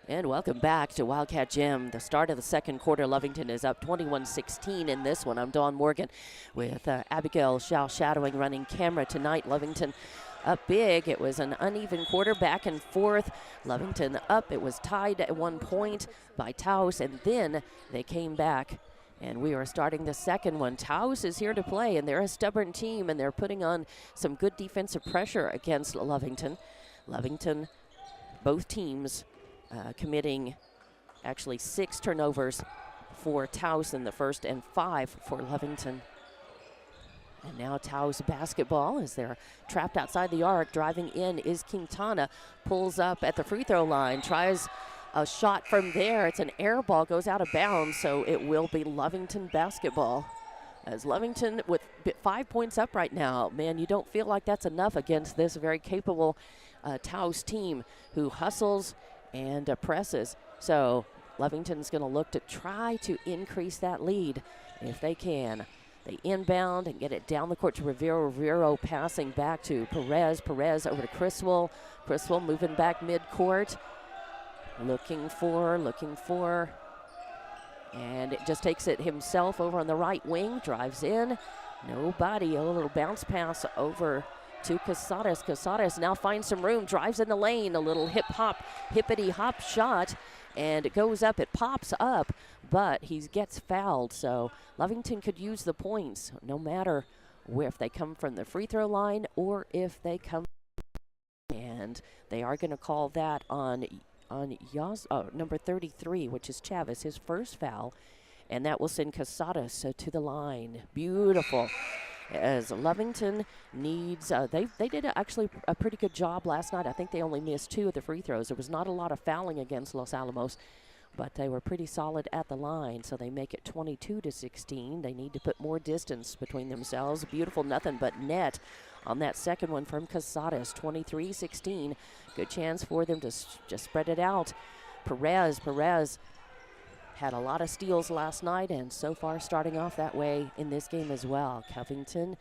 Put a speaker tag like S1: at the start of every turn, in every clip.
S1: And welcome back to Wildcat Gym. The start of the second quarter, Lovington is up 21-16 in this one. I'm Dawn Morgan with Abigail Shao shadowing running camera tonight. Lovington up big. It was an uneven quarter, back and forth. Lovington up. It was tied at one point by Taos, and then they came back. And we are starting the second one. Taos is here to play, and they're a stubborn team, and they're putting on some good defensive pressure against Lovington. Lovington, both teams committing actually 6 turnovers for Taos in the first and 5 for Lovington. And now Taos basketball as they're trapped outside the arc. Driving in is Quintana, pulls up at the free throw line, tries a shot from there. It's an air ball, goes out of bounds, so it will be Lovington basketball. As Lovington with 5 points up right now, man, you don't feel like that's enough against this very capable Taos team who hustles and presses. So Lovington's going to look to try to increase that lead if they can. They inbound and get it down the court to Rivero. Rivero passing back to Perez. Perez over to Criswell. Criswell moving back mid-court. Looking for. And it just takes it himself over on the right wing. Drives in. Nobody. A little bounce pass over to Casares. Casares now finds some room, drives in the lane, a little hippity hop shot, and it goes up, it pops up, but he gets fouled. So Lovington could use the points no matter if they come from the free throw line or if they come, and they are going to call that on number 33, which is Chavez, his first foul, and that will send Casares to the line. Beautiful. As Lovington needs, they did actually a pretty good job last night. I think they only missed 2 of the free throws. There was not a lot of fouling against Los Alamos, but they were pretty solid at the line, so they make it 22-16. They need to put more distance between themselves. Beautiful nothing but net on that second one from Casares, 23-16. Good chance for them to just spread it out. Perez had a lot of steals last night, and so far starting off that way in this game as well. Covington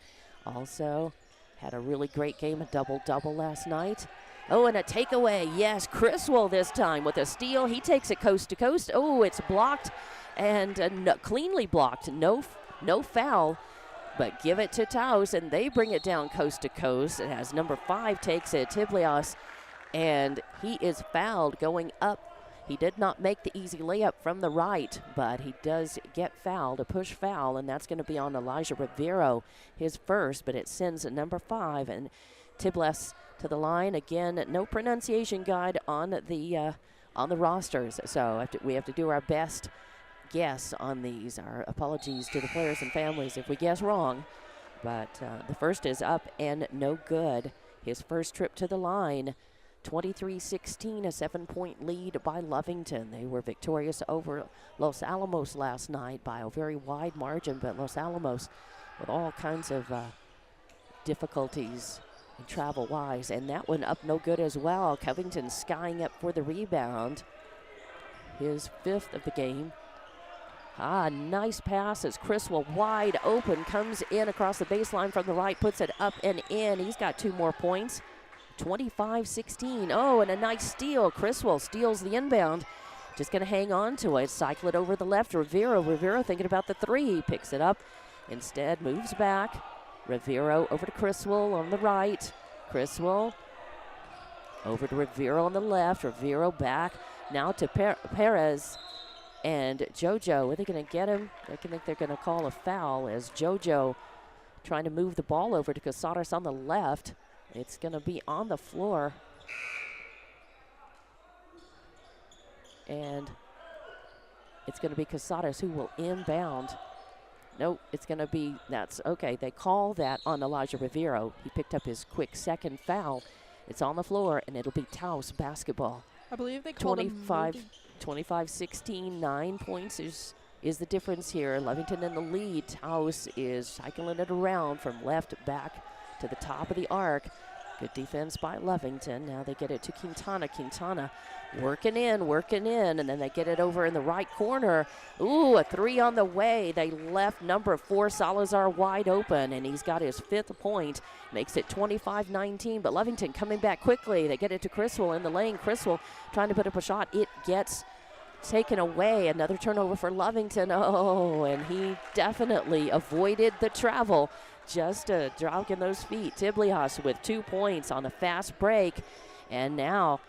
S1: also had a really great game, a double-double last night. Oh, and a takeaway. Yes, Criswell this time with a steal. He takes it coast to coast. Oh, it's blocked and cleanly blocked. No foul, but give it to Taos, and they bring it down coast to coast. As number 5 takes it, Tiblias, and he is fouled going up. He did not make the easy layup from the right, but he does get fouled, a push foul, and that's going to be on Elijah Rivero, his first, but it sends number 5 and Tibles to the line. Again, no pronunciation guide on the rosters, so we have to do our best guess on these. Our apologies to the players and families if we guess wrong, but the first is up and no good. His first trip to the line. 23-16, a 7-point lead by Lovington. They were victorious over Los Alamos last night by a very wide margin, but Los Alamos with all kinds of difficulties travel-wise, and that one up no good as well. Covington skying up for the rebound, his 5th of the game. Nice pass as Criswell wide open, comes in across the baseline from the right, puts it up and in. He's got 2 more points. 25-16. Oh, and a nice steal. Criswell steals the inbound. Just going to hang on to it. Cycle it over the left. Rivero thinking about the 3. Picks it up. Instead, moves back. Rivero over to Criswell on the right. Criswell over to Rivero on the left. Rivero back now to Perez and JoJo. Are they going to get him? I think they're going to call a foul as JoJo trying to move the ball over to Casares on the left. It's going to be on the floor. And it's going to be Casares who will inbound. Nope, it's going to be, that's okay. They call that on Elijah Rivero. He picked up his quick second foul. It's on the floor, and it'll be Taos basketball.
S2: I believe they called
S1: 25-16, 9 points is the difference here. Lovington in the lead. Taos is cycling it around from left back to the top of the arc. Good defense by Lovington. Now they get it to Quintana. Quintana working in, and then they get it over in the right corner. Ooh, a three on the way. They left number 4 Salazar wide open, and he's got his 5th point. Makes it 25-19, but Lovington coming back quickly. They get it to Criswell in the lane. Criswell trying to put up a shot. It gets taken away. Another turnover for Lovington. Oh, and he definitely avoided the travel. Just dragging those feet. Tiblias with 2 points on a fast break. And now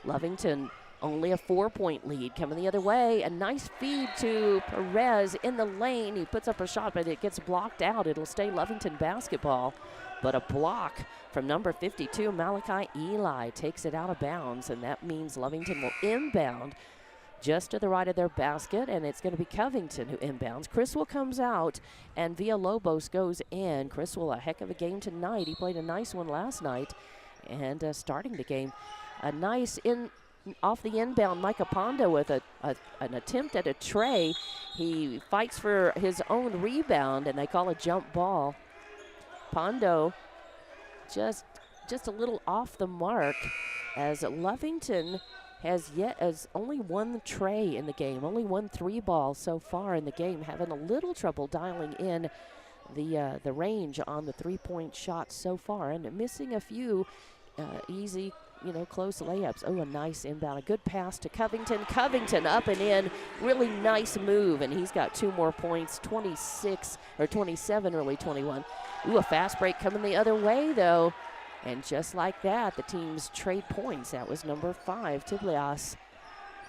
S1: Lovington only a 4-point lead coming the other way. A nice feed to Perez in the lane. He puts up a shot, but it gets blocked out. It'll stay Lovington basketball. But a block from number 52, Malachi Eli, takes it out of bounds. And that means Lovington will inbound just to the right of their basket, and it's going to be Covington who inbounds. Criswell comes out, and Villalobos goes in. Criswell, a heck of a game tonight. He played a nice one last night, and starting the game. A nice off the inbound, Micah Pondo with an attempt at a tray. He fights for his own rebound, and they call a jump ball. Pondo just a little off the mark, as Lovington has only one tray in the game, only 1 3-ball so far in the game, having a little trouble dialing in the range on the 3-point shots so far, and missing a few easy, close layups. Oh, a nice inbound, a good pass to Covington. Covington up and in, really nice move, and he's got 2 more points, 26 or 27, really 21. Ooh, a fast break coming the other way though. And just like that, the teams trade points. That was number 5, Tiblias.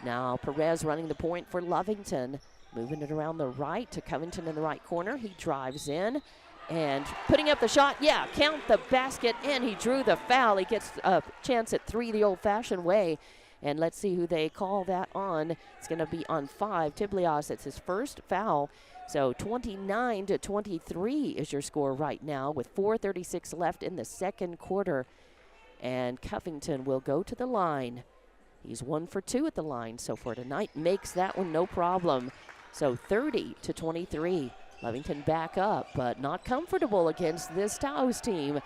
S1: Now Perez running the point for Lovington. Moving it around the right to Covington in the right corner. He drives in and putting up the shot. Yeah, count the basket, and he drew the foul. He gets a chance at 3 the old-fashioned way. And let's see who they call that on. It's going to be on 5. Tiblias, it's his first foul. So 29-23 is your score right now with 4:36 left in the second quarter. And Covington will go to the line. He's 1 for 2 at the line so far tonight. Makes that one no problem. So 30-23. Lovington back up, but not comfortable against this Taos team.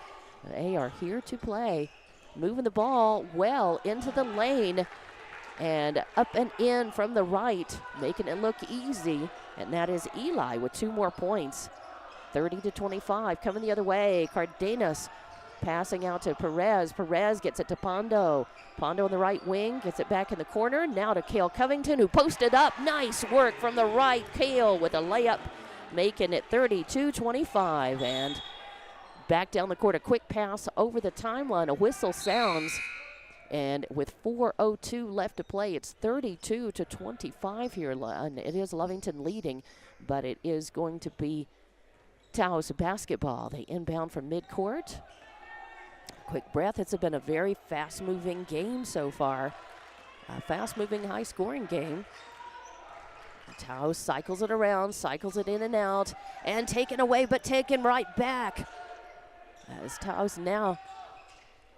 S1: They are here to play. Moving the ball well into the lane. And up and in from the right, making it look easy. And that is Eli with 2 more points. 30-25, coming the other way. Cardenas passing out to Perez. Perez gets it to Pondo. Pondo on the right wing, gets it back in the corner. Now to Cale Covington, who posted up. Nice work from the right. Cale with a layup, making it 32-25. And back down the court, a quick pass over the timeline. A whistle sounds. And with 4:02 left to play, it's 32-25 here. And it is Lovington leading, but it is going to be Taos basketball. They inbound from midcourt. Quick breath. It's been a very fast-moving game so far. A fast-moving, high-scoring game. Taos cycles it around, cycles it in and out, and taken away, but taken right back. As Taos now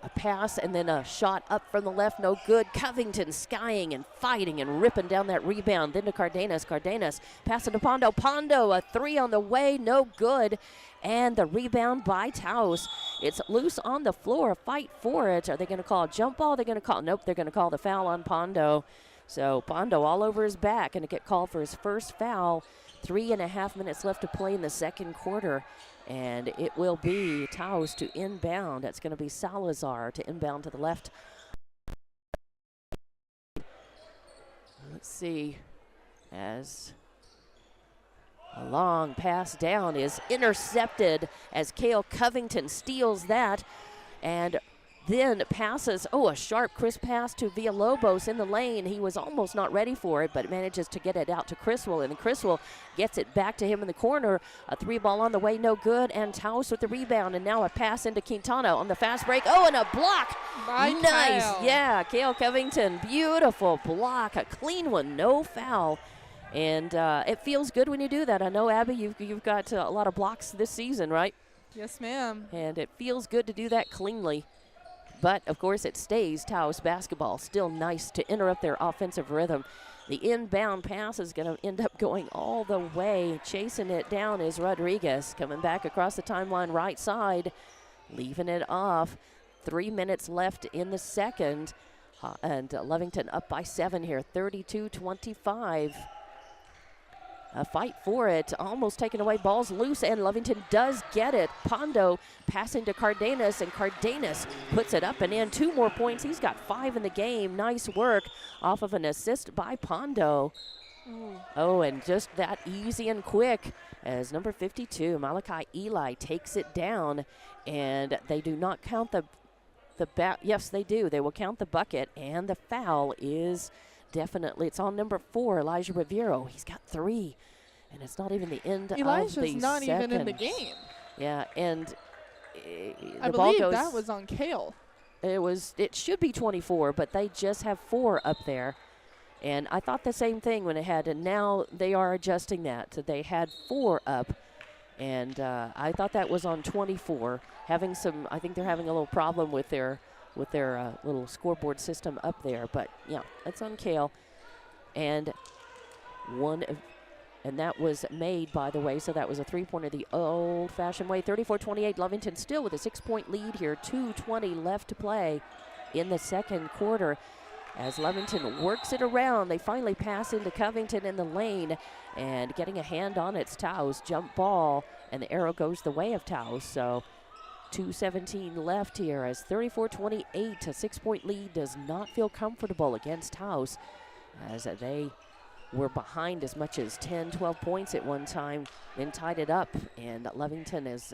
S1: a pass and then a shot up from the left, no good. Covington skying and fighting and ripping down that rebound. Then to Cardenas. Cardenas passing to Pondo. Pondo, a 3 on the way, no good. And the rebound by Taos. It's loose on the floor, a fight for it. Are they going to call a jump ball? They're going to call, nope, they're going to call the foul on Pondo. So Pondo all over his back, and to get called for his first foul. 3.5 minutes left to play in the second quarter. And it will be Taos to inbound. That's going to be Salazar to inbound to the left. Let's see, as a long pass down is intercepted as Cale Covington steals that and then passes, a sharp, crisp pass to Villalobos in the lane. He was almost not ready for it, but manages to get it out to Criswell, and Criswell gets it back to him in the corner. A 3-ball on the way, no good, and Taos with the rebound, and now a pass into Quintana on the fast break. Oh, and a block. Nice. Kyle. Yeah, Cale Covington, beautiful block, a clean one, no foul. And it feels good when you do that. I know, Abby, you've got a lot of blocks this season, right?
S2: Yes, ma'am.
S1: And it feels good to do that cleanly. But, of course, it stays Taos basketball. Still nice to interrupt their offensive rhythm. The inbound pass is going to end up going all the way. Chasing it down is Rodriguez. Coming back across the timeline right side. Leaving it off. 3 minutes left in the second. And Lovington up by 7 here, 32-25. A fight for it, almost taken away, ball's loose, and Lovington does get it. Pondo passing to Cardenas, and Cardenas puts it up and in. 2 more points, he's got 5 in the game. Nice work off of an assist by Pondo. Oh, and just that easy and quick as number 52, Malachi Eli, takes it down, and they do not count yes, they do. They will count the bucket, and the foul is definitely, it's on number 4, Elijah Rivero. He's got 3, and it's not even the end of the
S2: Elijah's not
S1: second.
S2: even in the game.
S1: Yeah, and
S2: I believe that was on Kale.
S1: It should be 24, but they just have 4 up there. And I thought the same thing when it had, and now they are adjusting that. So they had 4 up, and I thought that was on 24. I think they're having a little problem with their little scoreboard system up there. But yeah, it's on Kale, and that was made, by the way. So that was a 3-pointer the old-fashioned way. 34-28. Lovington still with a 6-point lead here. 2:20 left to play in the second quarter. As Lovington works it around, they finally pass into Covington in the lane, and getting a hand on it's Taos. Jump ball, and the arrow goes the way of Taos. So 2:17 left here as 34-28, a 6-point lead does not feel comfortable against Taos, as they were behind as much as 10, 12 points at one time, then tied it up, and Lovington has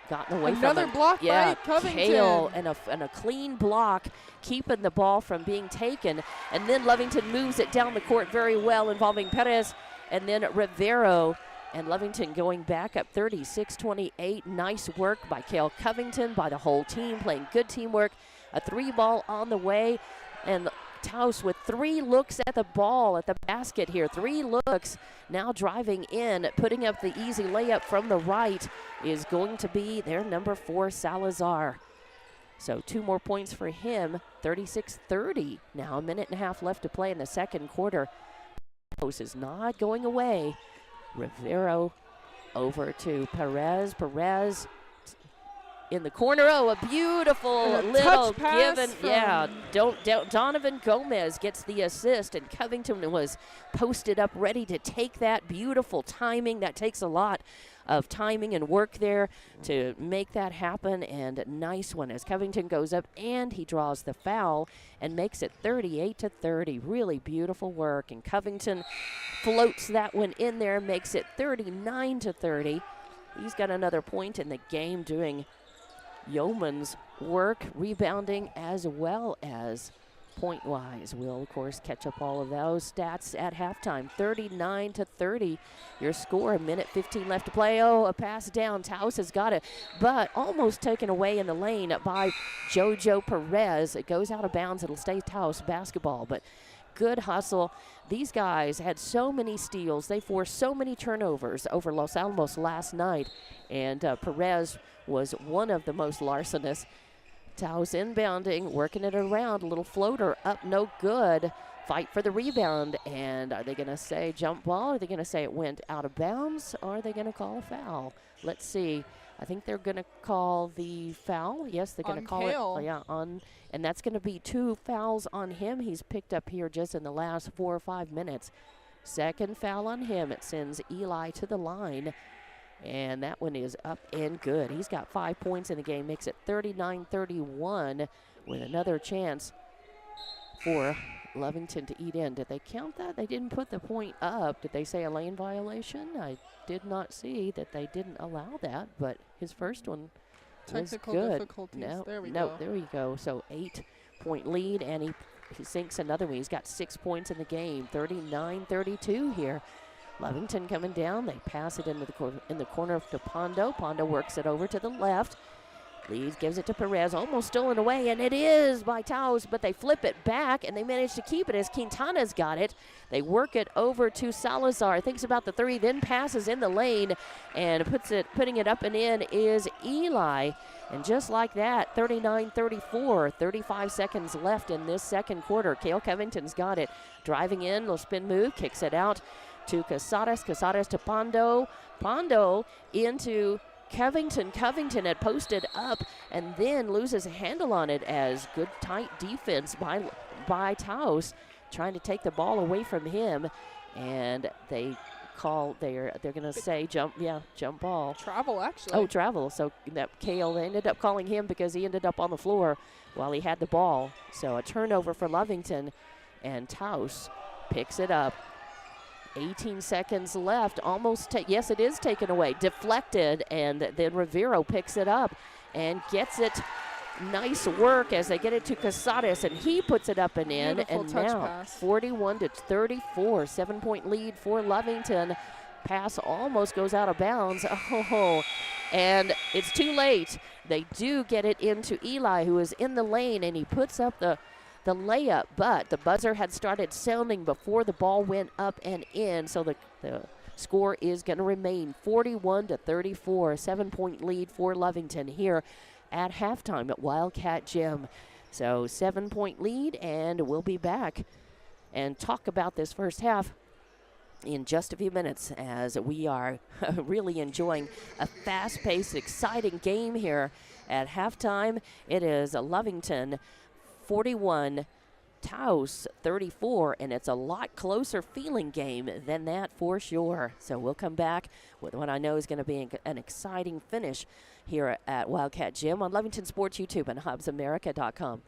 S1: gotten away from it.
S2: Another block by Covington.
S1: Kale and a clean block, keeping the ball from being taken. And then Lovington moves it down the court very well, involving Perez and then Rivero. And Lovington going back up 36-28. Nice work by Kale Covington, by the whole team, playing good teamwork. A 3-ball on the way. And Taos with 3 looks at the ball, at the basket here. 3 looks, now driving in, putting up the easy layup from the right is going to be their number 4, Salazar. So 2 more points for him, 36-30. Now a minute and a half left to play in the second quarter. Taos is not going away. Rivero over to Perez. Perez in the corner. Oh, a beautiful little given. Yeah, Donovan Gomez gets the assist, and Covington was posted up ready to take that. Beautiful timing. That takes a lot of timing and work there to make that happen, and nice one as Covington goes up and he draws the foul and makes it 38-30. Really beautiful work, and Covington floats that one in there, makes it 39-30. He's got another point in the game, doing yeoman's work, rebounding as well as point-wise. We'll, of course, catch up all of those stats at halftime. 39-30, your score. A minute 15 left to play. Oh, a pass down. Taos has got it, but almost taken away in the lane by Jojo Perez. It goes out of bounds. It'll stay Taos basketball, but good hustle. These guys had so many steals. They forced so many turnovers over Los Alamos last night, and Perez was one of the most larcenous. Taos inbounding, working it around, a little floater up, no good. Fight for the rebound, and are they going to say jump ball? Are they going to say it went out of bounds? Or are they going to call a foul? Let's see. I think they're going to call the foul. Yes, they're going to call
S2: Kale.
S1: it. Yeah, and that's going to be 2 fouls on him. He's picked up here just in the last 4 or 5 minutes. Second foul on him. It sends Eli to the line. And that one is up and good. He's got 5 points in the game, makes it 39-31 with another chance for Lovington to eat in. Did they count that? They didn't put the point up. Did they say a lane violation? I did not see that they didn't allow that, but his first one was good.
S2: Difficulties. There we
S1: go.
S2: go.
S1: There you go. So 8-point lead, and he sinks another one. He's got 6 points in the game. 39-32 here. Lovington coming down. They pass it into the corner to Pondo. Pondo works it over to the left. Leeds gives it to Perez, almost stolen away, and it is by Taos, but they flip it back, and they manage to keep it as Quintana's got it. They work it over to Salazar, thinks about the 3, then passes in the lane, and putting it up and in is Eli. And just like that, 39-34, 35 seconds left in this second quarter. Kale Covington's got it. Driving in, little spin move, kicks it out to Casares. Casares to Pondo. Pondo into Covington had posted up and then loses a handle on it as good tight defense by Taos, trying to take the ball away from him, and they're going to say jump ball.
S2: Travel, actually.
S1: Oh, travel. So that Kale, they ended up calling him because he ended up on the floor while he had the ball. So a turnover for Lovington, and Taos picks it up. 18 seconds left. Yes, it is taken away. Deflected, and then Rivero picks it up and gets it. Nice work as they get it to Casares, and he puts it up and in.
S2: Beautiful
S1: and
S2: touch
S1: now
S2: pass.
S1: 41-34, 7-point lead for Lovington. Pass almost goes out of bounds. Oh, and it's too late. They do get it into Eli, who is in the lane, and he puts up the layup, but the buzzer had started sounding before the ball went up and in, so the score is going to remain 41-34, 7-point lead for Lovington here at halftime at Wildcat Gym. So 7-point lead, and we'll be back and talk about this first half in just a few minutes as we are really enjoying a fast-paced, exciting game here at halftime. It is Lovington 41, Taos 34, and it's a lot closer feeling game than that for sure. So we'll come back with what I know is going to be an exciting finish here at Wildcat Gym on Lovington Sports YouTube and HubsAmerica.com.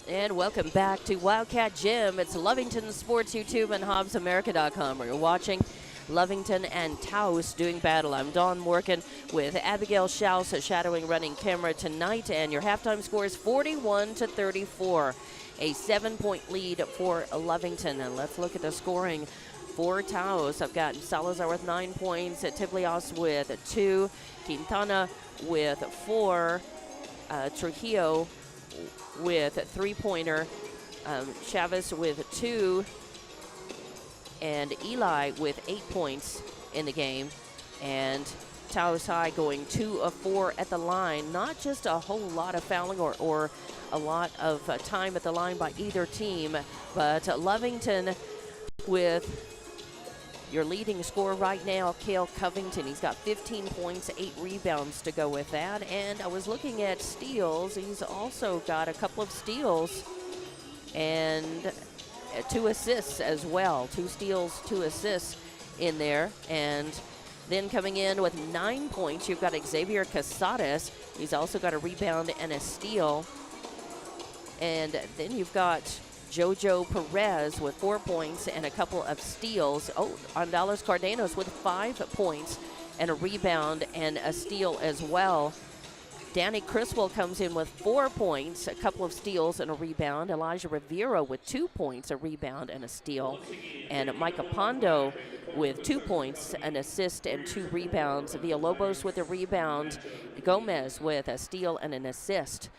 S1: And welcome back to Wildcat Gym. It's Lovington Sports YouTube and HobbsAmerica.com, where you're watching Lovington and Taos doing battle. I'm Dawn Morgan with Abigail Schaus, shadowing running camera tonight, and your halftime score is 41-34, a 7-point lead for Lovington. And let's look at the scoring for Taos. I've got Salazar with 9 points, Tiblios with 2, Quintana with 4, Trujillo with a 3-pointer, Chavez with 2, and Eli with 8 points in the game. And Taos High going 2 of 4 at the line. Not just a whole lot of fouling or a lot of time at the line by either team, but Lovington with your leading scorer right now, Cale Covington. He's got 15 points, 8 rebounds to go with that. And I was looking at steals. He's also got a couple of steals and 2 assists as well. 2 steals, 2 assists in there. And then coming in with 9 points, you've got Xavier Casares. He's also got a rebound and a steal. And then you've got Jojo Perez with 4 points and a couple of steals. Oh, Andales Cardenas with 5 points and a rebound and a steal as well. Danny Criswell comes in with 4 points, a couple of steals and a rebound. Elijah Rivera with 2 points, a rebound and a steal. And Micah Pondo with 2 points, an assist and 2 rebounds. Villalobos with a rebound. Gomez with a steal and an assist.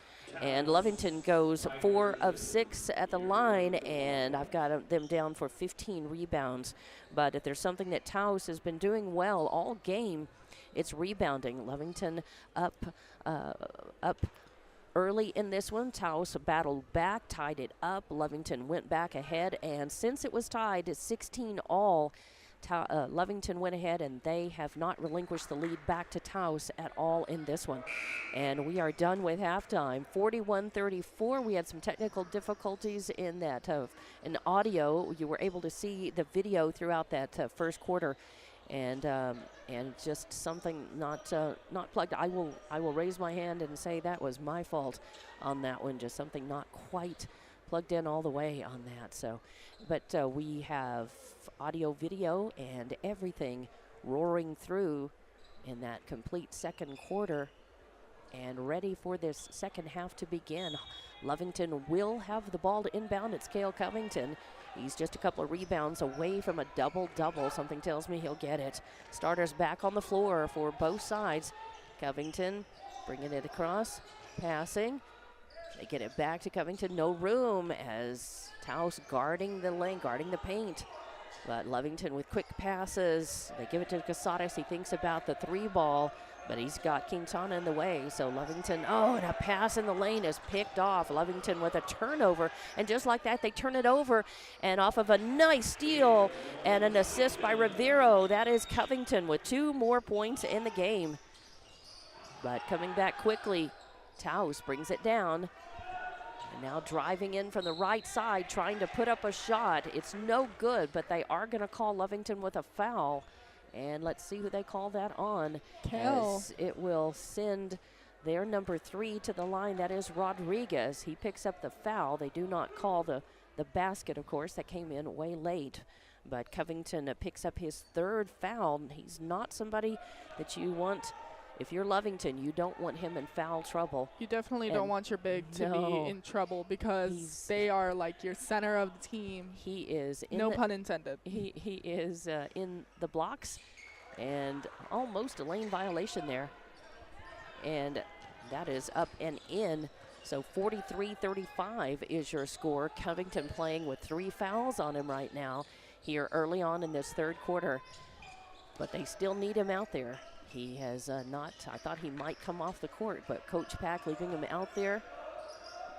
S1: And Lovington goes 4 of 6 at the line, and I've got them down for 15 rebounds. But if there's something that Taos has been doing well all game, it's rebounding. Lovington up early in this one. Taos battled back, tied it up. Lovington went back ahead, and since it was tied at 16 all, Lovington went ahead, and they have not relinquished the lead back to Taos at all in this one. And we are done with halftime, 41-34. We had some technical difficulties in that in audio. You were able to see the video throughout that first quarter, and just something not plugged. I will raise my hand and say that was my fault on that one. Just something not quite plugged in all the way on that. So, but we have audio, video, and everything roaring through in that complete second quarter and ready for this second half to begin. Lovington will have the ball to inbound. It's Cale Covington. He's just a couple of rebounds away from a double-double. Something tells me he'll get it. Starters back on the floor for both sides. Covington bringing it across, passing. They get it back to Covington. No room as Taos guarding the lane, guarding the paint. But Lovington with quick passes. They give it to Casares. He thinks about the 3-ball, but he's got Quintana in the way. So Lovington, and a pass in the lane is picked off. Lovington with a turnover. And just like that, they turn it over. And off of a nice steal and an assist by Rivero. That is Covington with 2 more points in the game. But coming back quickly, Taos brings it down. And now driving in from the right side, trying to put up a shot. It's no good, but they are going to call Lovington with a foul. And let's see who they call that on. As it will send their number 3 to the line. That is Rodriguez. He picks up the foul. They do not call the basket, of course. That came in way late. But Covington picks up his 3rd foul. He's not somebody that you want. If you're Lovington, you don't want him in foul trouble.
S2: You definitely don't want your big to be in trouble because they are like your center of the team.
S1: He is.
S2: No pun intended.
S1: He is in the blocks and almost a lane violation there. And that is up and in. So 43-35 is your score. Covington playing with 3 fouls on him right now here early on in this third quarter. But they still need him out there. He has not, I thought he might come off the court, but Coach Pack leaving him out there.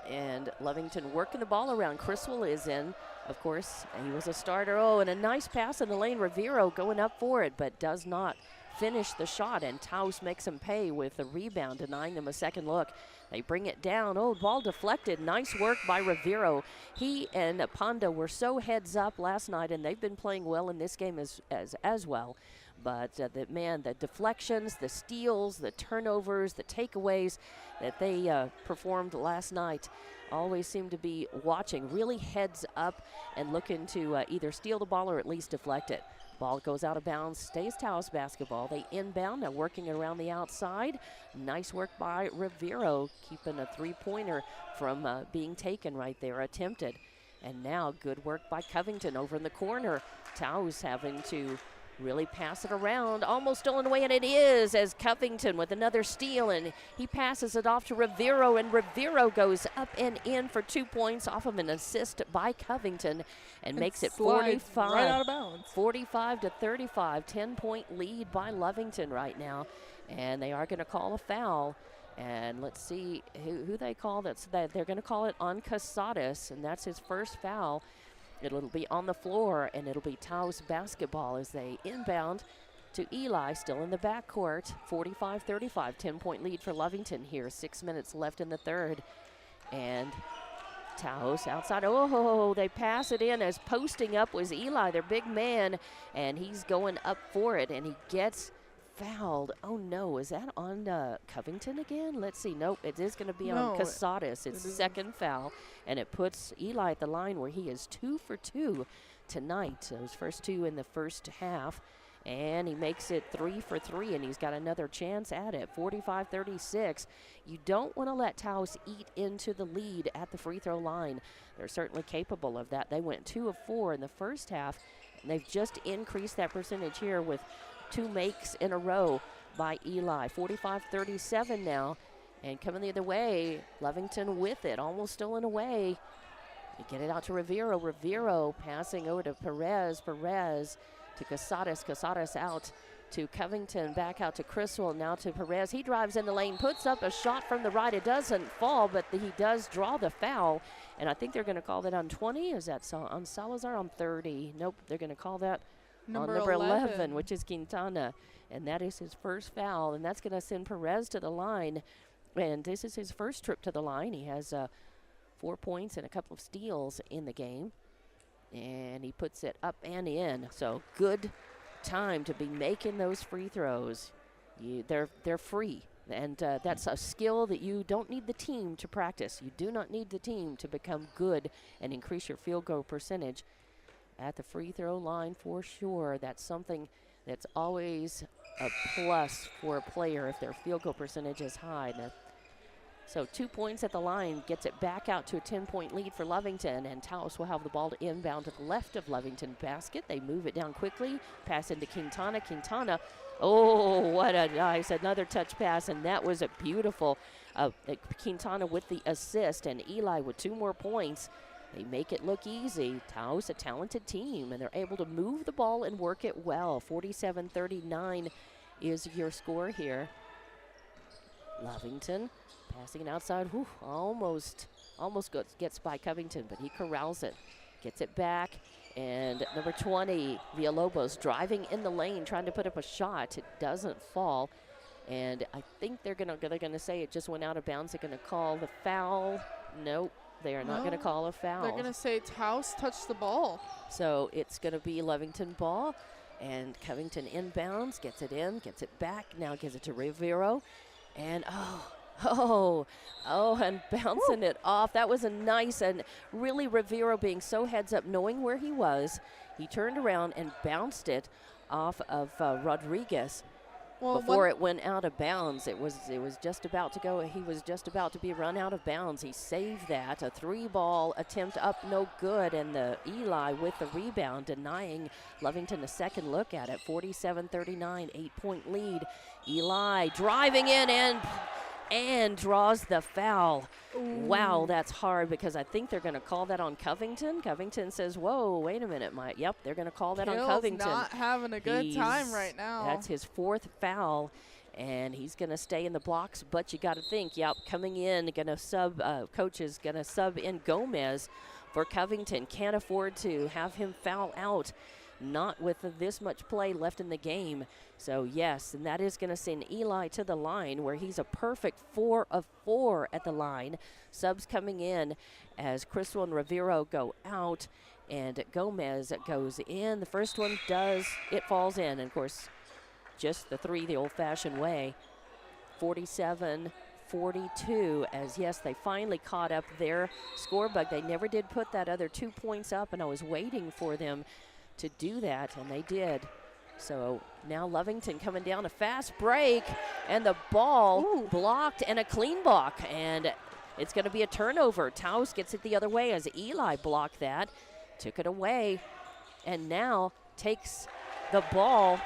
S1: And Lovington working the ball around. Criswell is in, of course. He was a starter. And a nice pass in the lane. Rivero going up for it, but does not finish the shot. And Taos makes him pay with a rebound, denying them a second look. They bring it down. Ball deflected. Nice work by Rivero. He and Pondo were so heads up last night, and they've been playing well in this game as well. But the deflections, the steals, the turnovers, the takeaways that they performed last night always seem to be watching, really heads up and looking to either steal the ball or at least deflect it. Ball goes out of bounds, stays Taos basketball. They inbound, now working around the outside. Nice work by Rivero, keeping a three-pointer from being taken right there, attempted. And now good work by Covington over in the corner. Taos having to really pass it around, almost stolen away, and it is, as Covington with another steal, and he passes it off to Rivero, and Rivero goes up and in for 2 points off of an assist by Covington and makes it 45.
S2: Right out of bounds.
S1: 45 to 35, 10-point lead by Lovington right now, and they are going to call a foul. And let's see who they call. They're going to call it on Casadas, and that's his first foul. It'll be on the floor, and it'll be Taos basketball as they inbound to Eli, still in the backcourt. 45-35, 10-point lead for Lovington here. 6 minutes left in the third. And Taos outside. Oh, they pass it in as posting up was Eli, their big man, and he's going up for it, and he gets fouled. Oh, no. Is that on Covington again? Let's see. Nope. It is going to be on Casadas. It's second foul, and it puts Eli at the line where he is 2 for 2 tonight. Those first two in the first half, and he makes it 3 for 3, and he's got another chance at it. 45-36. You don't want to let Taos eat into the lead at the free throw line. They're certainly capable of that. They went 2 of 4 in the first half, and they've just increased that percentage here with 2 makes in a row by Eli. 45-37 now, and coming the other way, Lovington with it, almost stolen away. They get it out to Rivero. Rivero passing over to Perez. Perez to Casadas. Casadas out to Covington. Back out to Criswell. Now to Perez. He drives in the lane, puts up a shot from the right. It doesn't fall, but he does draw the foul. And I think they're going to call that on 20. Is that on Salazar on 30? Nope, they're going to call that on number 11, which is Quintana. And that is his first foul. And that's going to send Perez to the line. And this is his first trip to the line. He has 4 points and a couple of steals in the game. And he puts it up and in. So good time to be making those free throws. They're free. And that's a skill that you don't need the team to practice. You do not need the team to become good and increase your field goal percentage at the free throw line for sure. That's something that's always a plus for a player if their field goal percentage is high. Now, so 2 points at the line gets it back out to a 10-point lead for Lovington, and Taos will have the ball to inbound to the left of Lovington basket. They move it down quickly, pass into Quintana. Quintana, oh, what a nice, another touch pass, and that was a beautiful Quintana with the assist, and Eli with 2 more points. They make it look easy. Taos, a talented team, and they're able to move the ball and work it well. 47-39 is your score here. Lovington passing it outside. Whew, almost gets by Covington, but he corrals it. Gets it back, and number 20, Villalobos, driving in the lane, trying to put up a shot. It doesn't fall, and I think they're gonna say it just went out of bounds. They're gonna call the foul. Nope. They are not going to call a foul.
S2: They're going to say Taos touched the ball.
S1: So it's going to be Lovington ball, and Covington inbounds, gets it in, gets it back, now gives it to Rivero, and and bouncing it off. That was a nice, and really Rivero being so heads up, knowing where he was. He turned around and bounced it off of Rodriguez. Before it went out of bounds, it was just about to go. He was just about to be run out of bounds. He saved that. A 3-ball attempt up, no good, and the Eli with the rebound, denying Lovington a second look at it. 47-39, 8-point lead. Eli driving in and draws the foul. Ooh. Wow, that's hard, because I think they're going to call that on Covington. Covington says, whoa, wait a minute, Mike. Yep, they're going to call that on Covington.
S2: Not having a good time right now.
S1: That's his 4th foul, and he's going to stay in the blocks. But you got to think, yep, coming in, going to sub, coach is going to sub in Gomez for Covington. Can't afford to have him foul out, not with this much play left in the game. So, yes, and that is going to send Eli to the line, where he's a perfect 4 of 4 at the line. Subs coming in as Criswell and Rivero go out, and Gomez goes in. The first one it falls in. And, of course, just the three the old-fashioned way. 47-42, as yes, they finally caught up their score bug. They never did put that other 2 points up, and I was waiting for them to do that, and they did. So now Lovington coming down a fast break, and the ball blocked, and a clean block, and it's going to be a turnover. Taos gets it the other way as Eli blocked that, took it away, and now takes the ball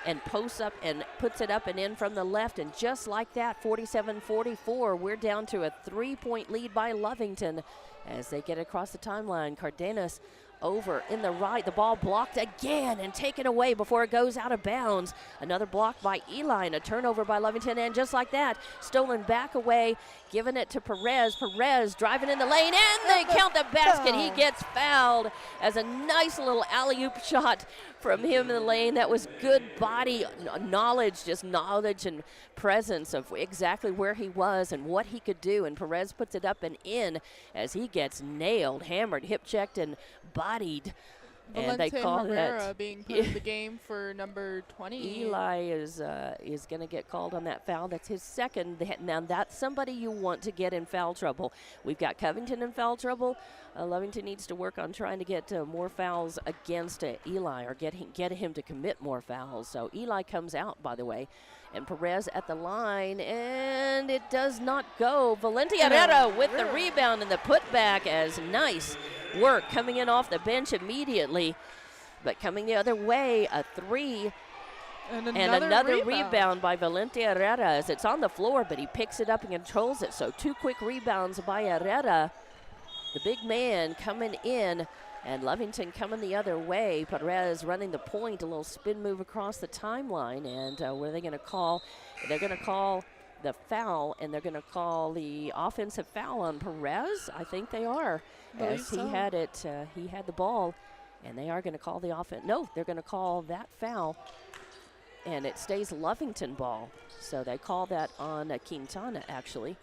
S1: and posts up and puts it up and in from the left, and just like that, 47-44, we're down to a 3-point lead by Lovington as they get across the timeline. Cardenas over in the right, the ball blocked again and taken away before it goes out of bounds. Another block by Eli and a turnover by Lovington, and just like that, stolen back away, giving it to Perez. Perez driving in the lane, and they count the basket. He gets fouled as a nice little alley-oop shot from him in the lane. That was good body knowledge, just knowledge and presence of exactly where he was and what he could do, and Perez puts it up and in as he gets nailed, hammered, hip-checked, and bodied. And they call that
S2: being put in the game for number 20.
S1: Eli is going to get called on that foul. That's his second. Now that's somebody you want to get in foul trouble. We've got Covington in foul trouble. Lovington needs to work on trying to get more fouls against Eli, or get him to commit more fouls. So Eli comes out, by the way, and Perez at the line, and it does not go. Valencia Herrera with the rebound and the putback, as nice work coming in off the bench immediately, but coming the other way, a three, and another rebound by Valencia Herrera as it's on the floor, but he picks it up and controls it. So 2 quick rebounds by Herrera, the big man coming in, and Lovington coming the other way. Perez running the point, a little spin move across the timeline, and what are they going to call? They're going to call the foul, and they're going to call the offensive foul on Perez. I think they are, as he had it. He had the ball, and they are going to call the offense. No, they're going to call that foul, and it stays Lovington ball. So they call that on Quintana, actually.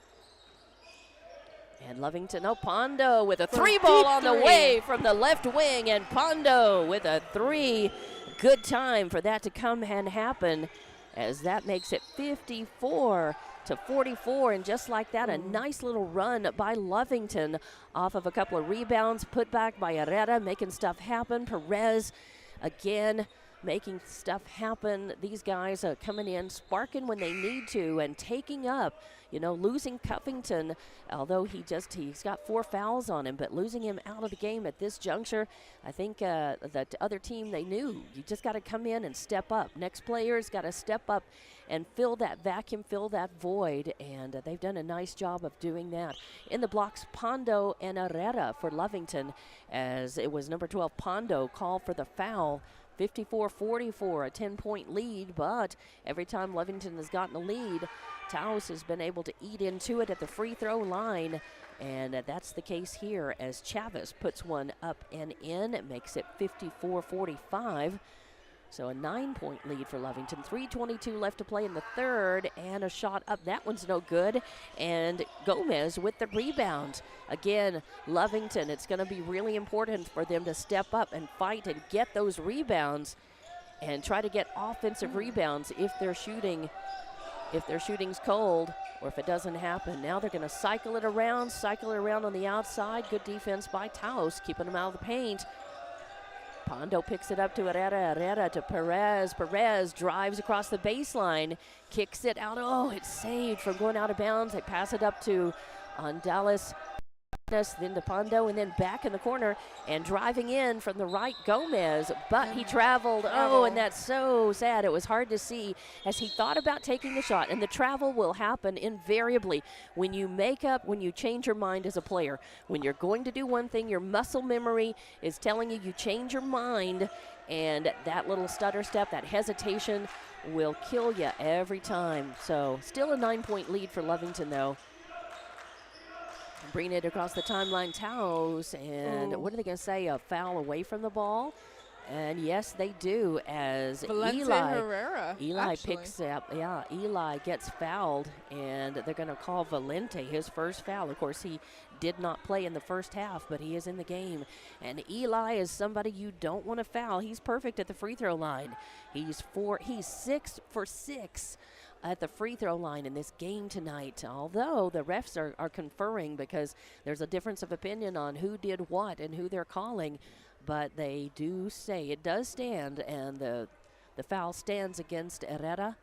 S1: And Lovington, Pondo with a three ball on the way from the left wing, and Pondo with a three. Good time for that to come and happen, as that makes it 54-44, and just like that, a nice little run by Lovington off of a couple of rebounds, put back by Herrera, making stuff happen. Perez again making stuff happen. These guys are coming in, sparking when they need to, and taking up. Losing Covington, although he's got 4 fouls on him, but losing him out of the game at this juncture, I think the other team, they knew you just got to come in and step up. Next player's got to step up and fill that vacuum, fill that void, and they've done a nice job of doing that. In the blocks, Pondo and Herrera for Lovington, as it was number 12, Pondo, called for the foul. 54-44, a 10-point lead, but every time Lovington has gotten a lead, Taos has been able to eat into it at the free throw line, and that's the case here as Chavez puts one up and in. It makes it 54-45. So a 9-point lead for Lovington. 3:22 left to play in the third, and a shot up. That one's no good. And Gomez with the rebound. Again, Lovington, it's going to be really important for them to step up and fight and get those rebounds and try to get offensive rebounds if their shooting's cold, or if it doesn't happen. Now they're going to cycle it around on the outside. Good defense by Taos, keeping them out of the paint. Pondo picks it up to Herrera to Perez. Perez drives across the baseline, kicks it out. Oh, it's saved from going out of bounds. They pass it up to Andales, then to Pondo, and then back in the corner, and driving in from the right, Gomez, but he traveled. Oh, and that's so sad. It was hard to see as he thought about taking the shot, and the travel will happen invariably when you change your mind as a player. When you're going to do one thing, your muscle memory is telling you change your mind, and that little stutter step, that hesitation will kill you every time. So still a 9-point lead for Lovington, though. Bringing it across the timeline, Taos, and what are they going to say? A foul away from the ball. And yes, they do, as Eli picks up. Yeah, Eli gets fouled, and they're going to call Valente his first foul. Of course, he did not play in the first half, but he is in the game. And Eli is somebody you don't want to foul. He's perfect at the free throw line. He's 6 for 6 at the free throw line in this game tonight, although the refs are conferring because there's a difference of opinion on who did what and who they're calling. But they do say it does stand, and the foul stands against Herrera.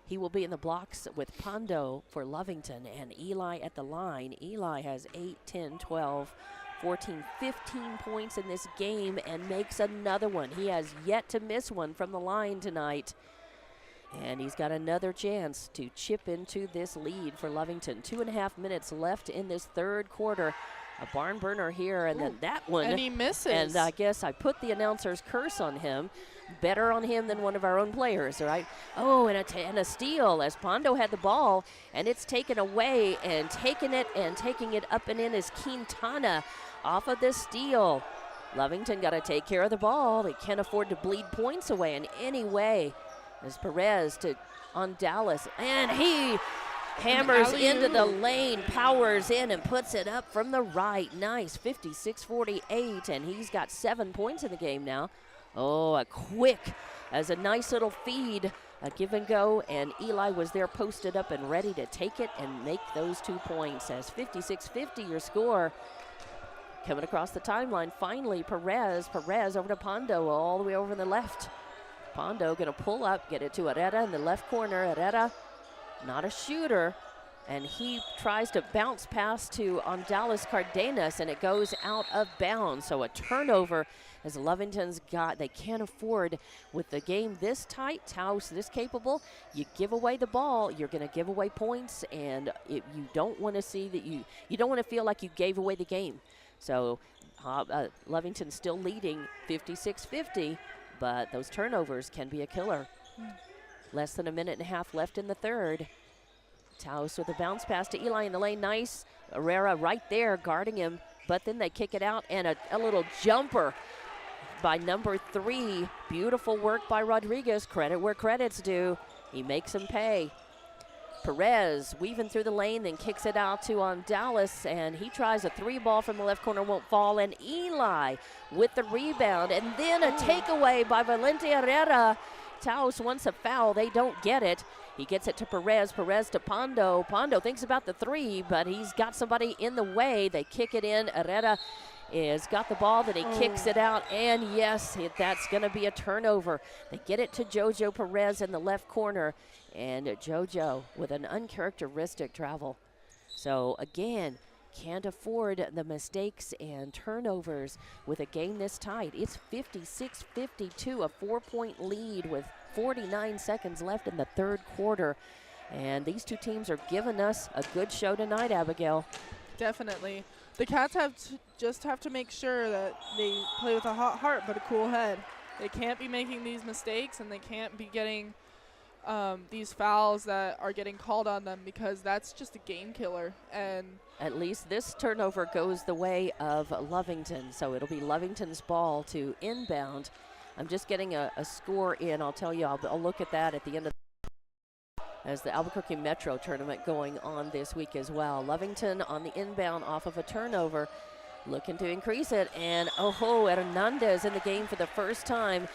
S1: He will be in the blocks with Pondo for Lovington, and Eli at the line. Eli has 8, 10, 12, 14, 15 points in this game and makes another one. He has yet to miss one from the line tonight. And he's got another chance to chip into this lead for Lovington. 2.5 minutes left in this third quarter. A barn burner here, and then that one.
S2: And he misses.
S1: And I guess I put the announcer's curse on him. Better on him than one of our own players, right? Oh, and a steal as Pondo had the ball, and it's taken away, and taking it up and in is Quintana off of this steal. Lovington got to take care of the ball. They can't afford to bleed points away in any way. As Perez on Dallas, and he hammers into the lane, powers in, and puts it up from the right. Nice, 56-48, and he's got 7 points in the game now. Oh, a nice little feed, a give and go, and Eli was there posted up and ready to take it and make those 2 points. As 56-50 your score. Coming across the timeline, finally Perez over to Pondo all the way over on the left. Pondo going to pull up, get it to Herrera in the left corner. Herrera, not a shooter, and he tries to bounce pass to Dallas Cardenas, and it goes out of bounds. So a turnover as Lovington's they can't afford, with the game this tight, Taos this capable, you give away the ball, you're going to give away points, and you don't want to see that you don't want to feel like you gave away the game. So Lovington still leading 56-50, but those turnovers can be a killer. Less than a minute and a half left in the third. Taos with a bounce pass to Eli in the lane. Nice. Herrera right there guarding him, but then they kick it out, and a little jumper by number 3. Beautiful work by Rodriguez. Credit where credit's due. He makes him pay. Perez weaving through the lane, then kicks it out to Dallas, and he tries a 3 ball from the left corner, won't fall, and Eli with the rebound, and then a takeaway by Valente Herrera. Taos wants a foul. They don't get it. He gets it to Perez to Pondo. Pondo thinks about the 3, but he's got somebody in the way. They kick it in. Herrera has got the ball, then he kicks it out, and yes, that's going to be a turnover. They get it to Jojo Perez in the left corner, and Jojo with an uncharacteristic travel. So again, can't afford the mistakes and turnovers with a game this tight. It's 56-52, a 4-point lead with 49 seconds left in the third quarter. And these two teams are giving us a good show tonight, Abigail.
S2: Definitely. The Cats just have to make sure that they play with a hot heart but a cool head. They can't be making these mistakes, and they can't be getting these fouls that are getting called on them, because that's just a game killer. And
S1: at least this turnover goes the way of Lovington, so it'll be Lovington's ball to inbound. I'm just getting a score in. I'll tell you, I'll look at that at the end of as the Albuquerque Metro tournament going on this week as well. Lovington on the inbound off of a turnover, looking to increase it, and Hernandez in the game for the first time.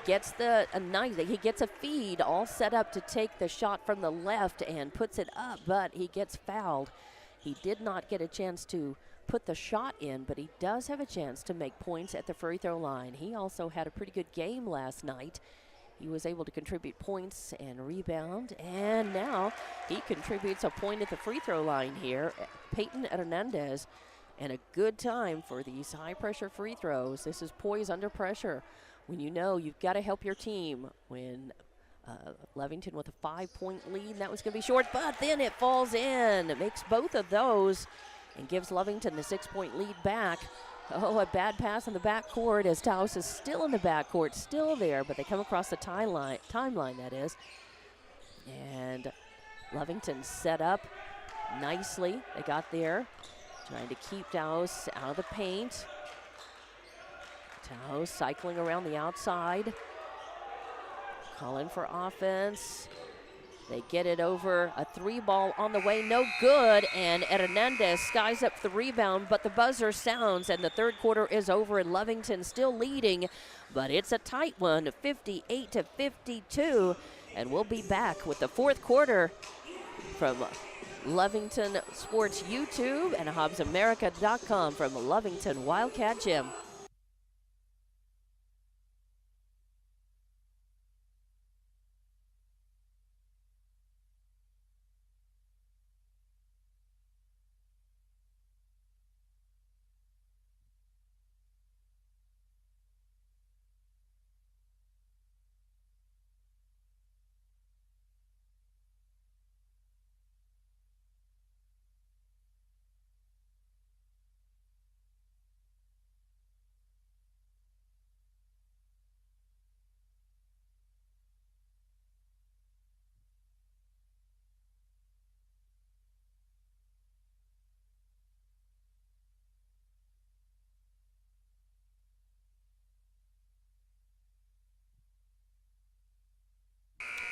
S1: Gets he gets a feed all set up to take the shot from the left and puts it up, but he gets fouled. He did not get a chance to put the shot in, but he does have a chance to make points at the free throw line. He also had a pretty good game last night. He was able to contribute points and rebound, and now he contributes a point at the free throw line here. Peyton Hernandez, and a good time for these high-pressure free throws. This is poise under pressure. When you know you've got to help your team. When Lovington with a 5-point lead, that was going to be short, but then it falls in. It makes both of those and gives Lovington the 6-point lead back. Oh, a bad pass in the backcourt as Taos is still in the backcourt, still there, but they come across the timeline, that is. And Lovington set up nicely. They got there, trying to keep Taos out of the paint. Taos cycling around the outside. Calling for offense. They get it over. A 3-ball on the way, no good. And Hernandez skies up the rebound, but the buzzer sounds, and the third quarter is over, and Lovington still leading. But it's a tight one, 58-52. And we'll be back with the fourth quarter from Lovington Sports YouTube and HobbsAmerica.com from Lovington Wildcat Gym.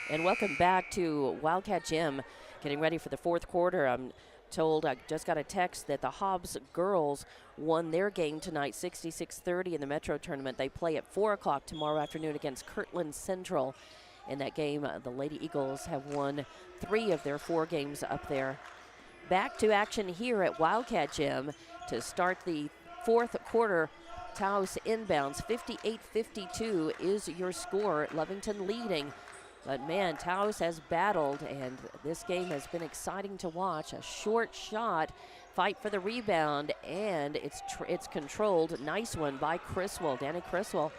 S1: And welcome back to Wildcat Gym. Getting ready for the fourth quarter. I'm told, I just got a text that the Hobbs girls won their game tonight, 66-30 in the Metro tournament. They play at 4 o'clock tomorrow afternoon against Kirtland Central. In that game, the Lady Eagles have won 3 of their 4 games up there. Back to action here at Wildcat Gym to start the fourth quarter. Taos inbounds, 58-52 is your score. Lovington leading. But man, Taos has battled, and this game has been exciting to watch. A short shot, fight for the rebound, and it's controlled. Nice one by Criswell, Danny Criswell.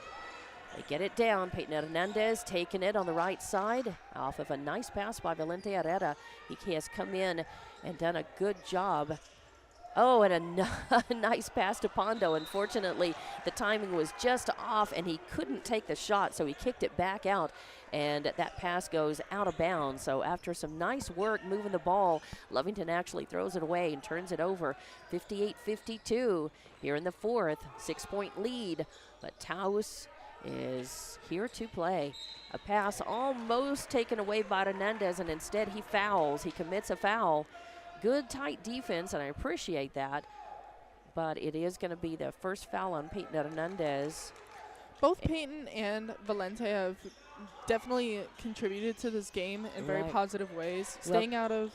S1: They get it down. Peyton Hernandez taking it on the right side off of a nice pass by Valente Herrera. He has come in and done a good job. Oh, and a nice pass to Pondo. Unfortunately, the timing was just off, and he couldn't take the shot, so he kicked it back out, and that pass goes out of bounds. So after some nice work moving the ball, Lovington actually throws it away and turns it over. 58-52 here in the fourth, 6-point lead, but Taos is here to play. A pass almost taken away by Hernandez, and instead he fouls. He commits a foul. Good tight defense, and I appreciate that, but it is going to be the first foul on Peyton Hernandez.
S2: Both Peyton and Valente have definitely contributed to this game in very positive ways, staying out of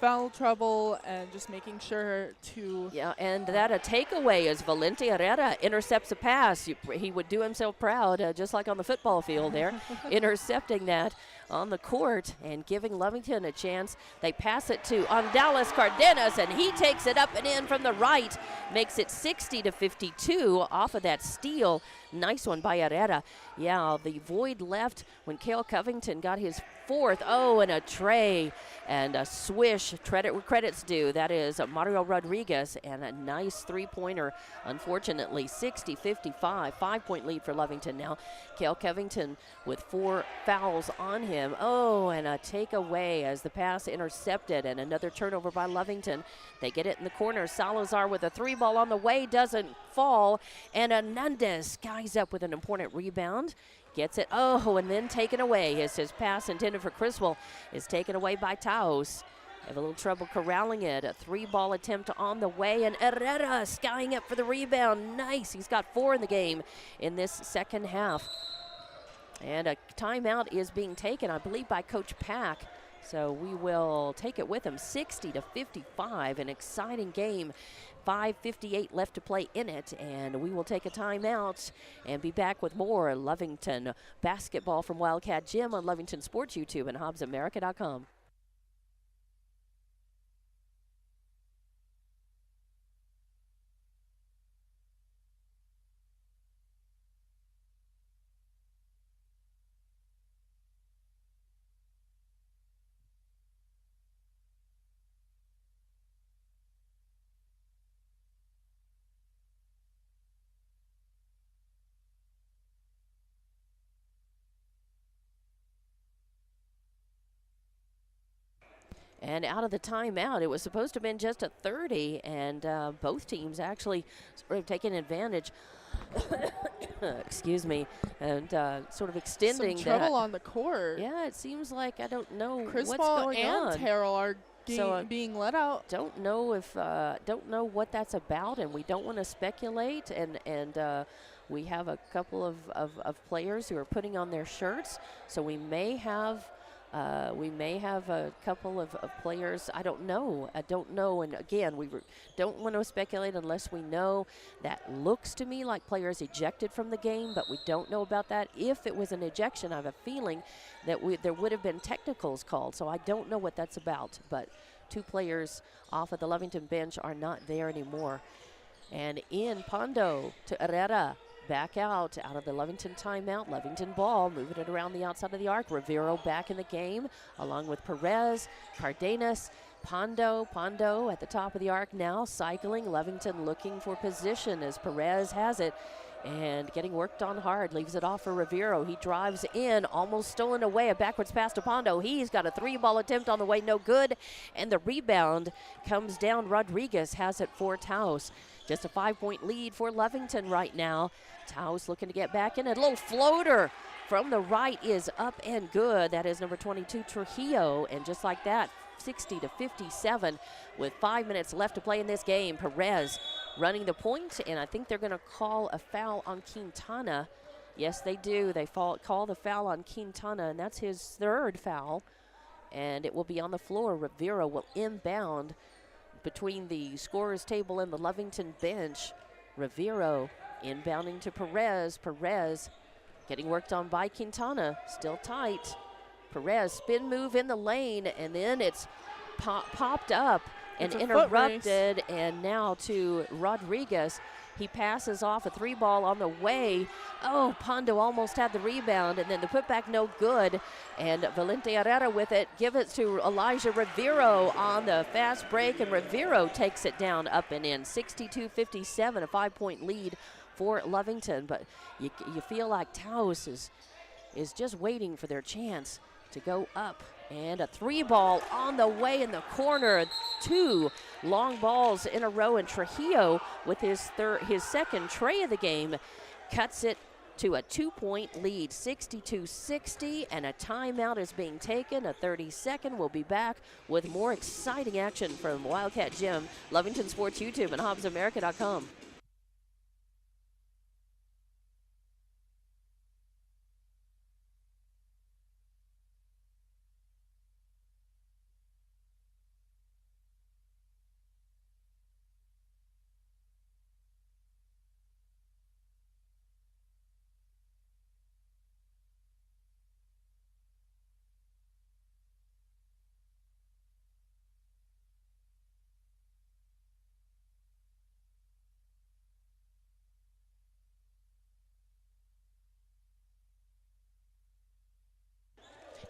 S2: foul trouble and just making sure to...
S1: Yeah, and that a takeaway as Valente Herrera intercepts a pass. He would do himself proud, just like on the football field there, intercepting that on the court and giving Lovington a chance. They pass it to Dallas Cardenas, and he takes it up and in from the right, makes it 60-52 off of that steal. Nice one by Herrera. Yeah, the void left when Cale Covington got his fourth. Oh, and a tray and a swish. Credit where credit's due. That is Mario Rodriguez, and a nice three-pointer. Unfortunately, 60-55, 5-point lead for Lovington now. Cale Covington with 4 fouls on him. Oh, and a takeaway as the pass intercepted, and another turnover by Lovington. They get it in the corner. Salazar with a 3-ball on the way, doesn't fall, and Hernandez skies up with an important rebound. Gets it, oh, and then taken away as his pass intended for Criswell is taken away by Taos. Have a little trouble corralling it. A 3-ball attempt on the way, and Herrera skying up for the rebound. Nice, he's got 4 in the game in this second half. And a timeout is being taken, I believe, by Coach Pack. So we will take it with him. 60-55, an exciting game. 5:58 left to play in it, and we will take a timeout and be back with more Lovington basketball from Wildcat Gym on Lovington Sports YouTube and HobbsAmerica.com. And out of the timeout, it was supposed to have been just a 30, and both teams actually sort of taking advantage excuse me, and sort of extending
S2: Some trouble
S1: that.
S2: on the court.
S1: Yeah, it seems like I don't know what's
S2: Criswell
S1: going
S2: and
S1: on.
S2: Terrell are being let out.
S1: Don't know if don't know what that's about, and we don't want to speculate. And we have a couple of players who are putting on their shirts, so we may have a couple of players. I don't know. And again, we don't want to speculate unless we know. That looks to me like players ejected from the game, but we don't know about that. If it was an ejection, I have a feeling that there would have been technicals called. So I don't know what that's about. But 2 players off of the Lovington bench are not there anymore. And in Pondo to Herrera. Back out of the Lovington timeout. Lovington ball, moving it around the outside of the arc. Rivero back in the game, along with Perez, Cardenas, Pondo at the top of the arc now, cycling. Lovington looking for position as Perez has it and getting worked on hard. Leaves it off for Rivero. He drives in, almost stolen away. A backwards pass to Pondo. He's got a 3-ball attempt on the way, no good. And the rebound comes down. Rodriguez has it for Taos. Just a 5-point lead for Lovington right now. Taos looking to get back in. A little floater from the right is up and good. That is number 22, Trujillo. And just like that, 60-57 with 5 minutes left to play in this game. Perez running the point, and I think they're going to call a foul on Quintana. Yes, they do. They call the foul on Quintana, and that's his 3rd foul. And it will be on the floor. Rivera will inbound between the scorer's table and the Lovington bench. Rivero inbounding to Perez. Perez getting worked on by Quintana. Still tight. Perez spin move in the lane, and then it's popped up and interrupted. And now to Rodriguez. He passes off a 3-ball on the way. Oh, Pondo almost had the rebound, and then the putback no good. And Valente Herrera with it. Give it to Elijah Rivero on the fast break, and Rivero takes it down, up and in. 62-57, a 5-point lead for Lovington. But you feel like Taos is just waiting for their chance to go up. And a 3-ball on the way in the corner. 2 long balls in a row, and Trujillo with his 2nd tray of the game cuts it to a 2-point lead, 62-60, and a timeout is being taken. A 30-second. We'll be back with more exciting action from Wildcat Gym, Lovington Sports YouTube, and HobbsAmerica.com.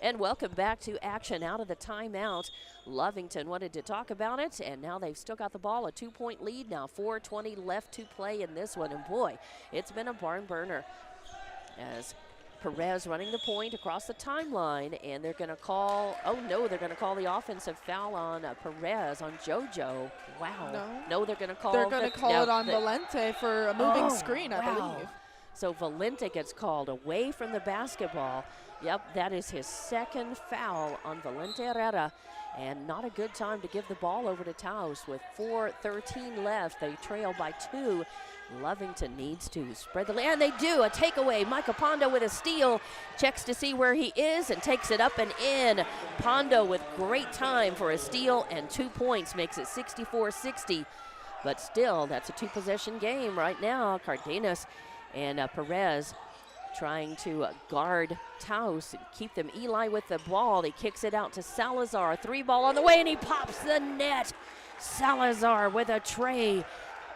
S1: And welcome back to action out of the timeout. Lovington wanted to talk about it, and now they've still got the ball, a 2-point lead now, 4:20 left to play in this one. And boy, it's been a barn burner as Perez running the point across the timeline, and they're going to call, they're going to call the offensive foul on Perez, on JoJo. Wow.
S2: No,
S1: they're going to call
S2: it on Valente for a moving screen, I believe.
S1: So Valente gets called away from the basketball. Yep, that is his 2nd foul on Valente Herrera, and not a good time to give the ball over to Taos with 4:13 left. They trail by 2. Lovington needs to spread the and they do. A takeaway. Micah Pondo with a steal, checks to see where he is and takes it up and in. Pondo with great time for a steal and 2 points, makes it 64-60. But still, that's a 2-possession game right now. Cardenas and Perez trying to guard Taos and keep them. Eli with the ball. He kicks it out to Salazar. 3-ball on the way, and he pops the net. Salazar with a tray,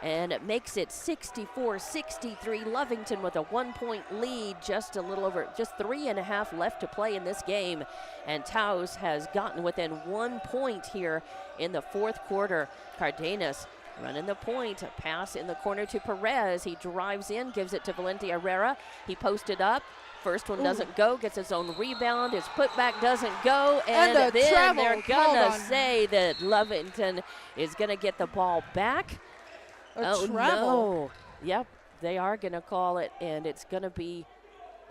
S1: and it makes it 64-63. Lovington with a 1-point lead, just 3.5 left to play in this game. And Taos has gotten within 1 point here in the 4th quarter. Cardenas running the point, a pass in the corner to Perez. He drives in, gives it to Valente Herrera. He posted up. First one doesn't go, gets his own rebound. His putback doesn't go, and then they're going to say that Lovington is going to get the ball back.
S2: Travel.
S1: No. Yep. they are going to call it, and it'll be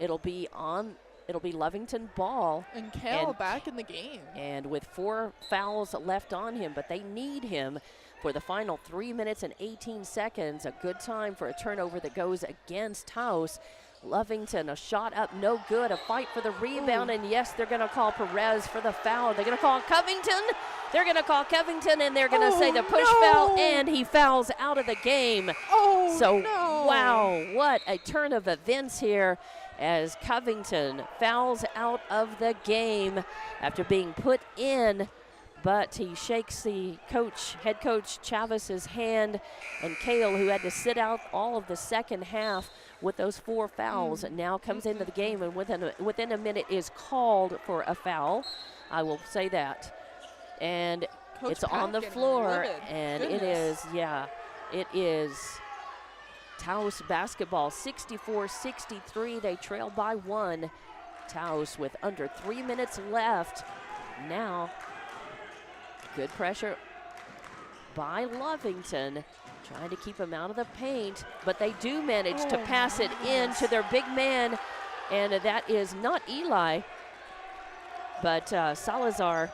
S1: Lovington ball.
S2: And Kale back in the game.
S1: And with 4 fouls left on him, but they need him for the final 3 minutes and 18 seconds. A good time for a turnover that goes against Taos. Lovington, a shot up, no good. A fight for the rebound, and yes, they're going to call Perez for the foul. They're going to call Covington. They're going to call Covington, and they're going to say the push foul, and he fouls out of the game. Wow, what a turn of events here as Covington fouls out of the game after being put in, but he shakes the head coach Chavez's hand, and Kale, who had to sit out all of the second half with those 4 fouls, now comes into the game, and within a minute is called for a foul. I will say that. And Coach it's on the floor, and goodness. It is Taos basketball, 64-63. They trail by 1. Taos with under 3 minutes left. Now, good pressure by Lovington, trying to keep him out of the paint, but they do manage to pass it in to their big man, and that is not Eli, but Salazar,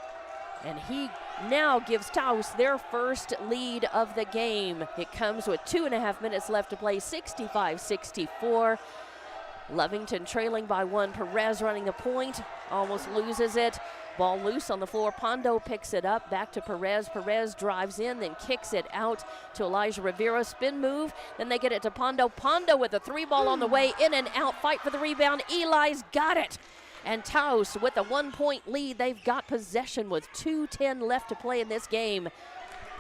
S1: and he now gives Taos their first lead of the game. It comes with 2.5 minutes left to play, 65-64. Lovington trailing by 1. Perez running the point, almost loses it. Ball loose on the floor. Pondo picks it up, back to Perez. Perez drives in, then kicks it out to Elijah Rivera. Spin move, then they get it to Pondo. Pondo with a 3-ball on the way, in and out, fight for the rebound. Eli's got it. And Taos with a 1-point lead. They've got possession with 2:10 left to play in this game.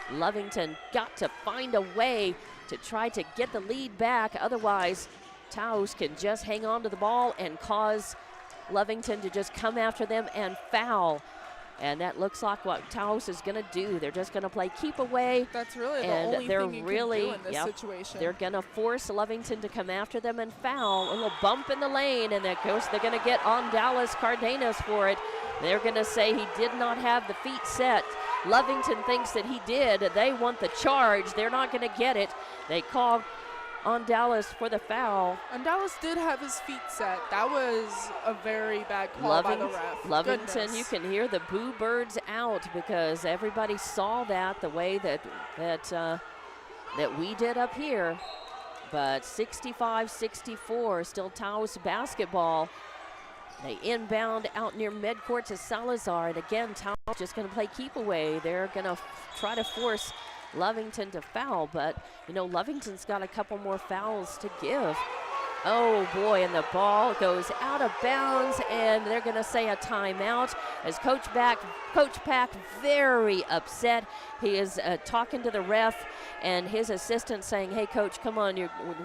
S1: Lovington got to find a way to try to get the lead back. Otherwise, Taos can just hang on to the ball and cause Lovington to just come after them and foul. And that looks like what Taos is going to do. They're just going to play keep away.
S2: That's really the only thing you can do in this situation.
S1: They're going to force Lovington to come after them and foul. A little bump in the lane, and of course they're going to get on Dallas Cardenas for it. They're going to say he did not have the feet set. Lovington thinks that he did. They want the charge. They're not going to get it. They call on Dallas for the foul.
S2: And Dallas did have his feet set. That was a very bad call by the ref.
S1: Lovington,
S2: Goodness.
S1: you can hear the boo birds out because everybody saw that the way that we did up here. But 65-64, still Taos basketball. They inbound out near midcourt to Salazar, and again, Taos just going to play keep away. They're going to try to force Lovington to foul, but you know, Lovington's got a couple more fouls to give. Oh boy, and the ball goes out of bounds, and they're going to say a timeout as Coach Pack very upset. He is talking to the ref and his assistant saying, hey coach, come on,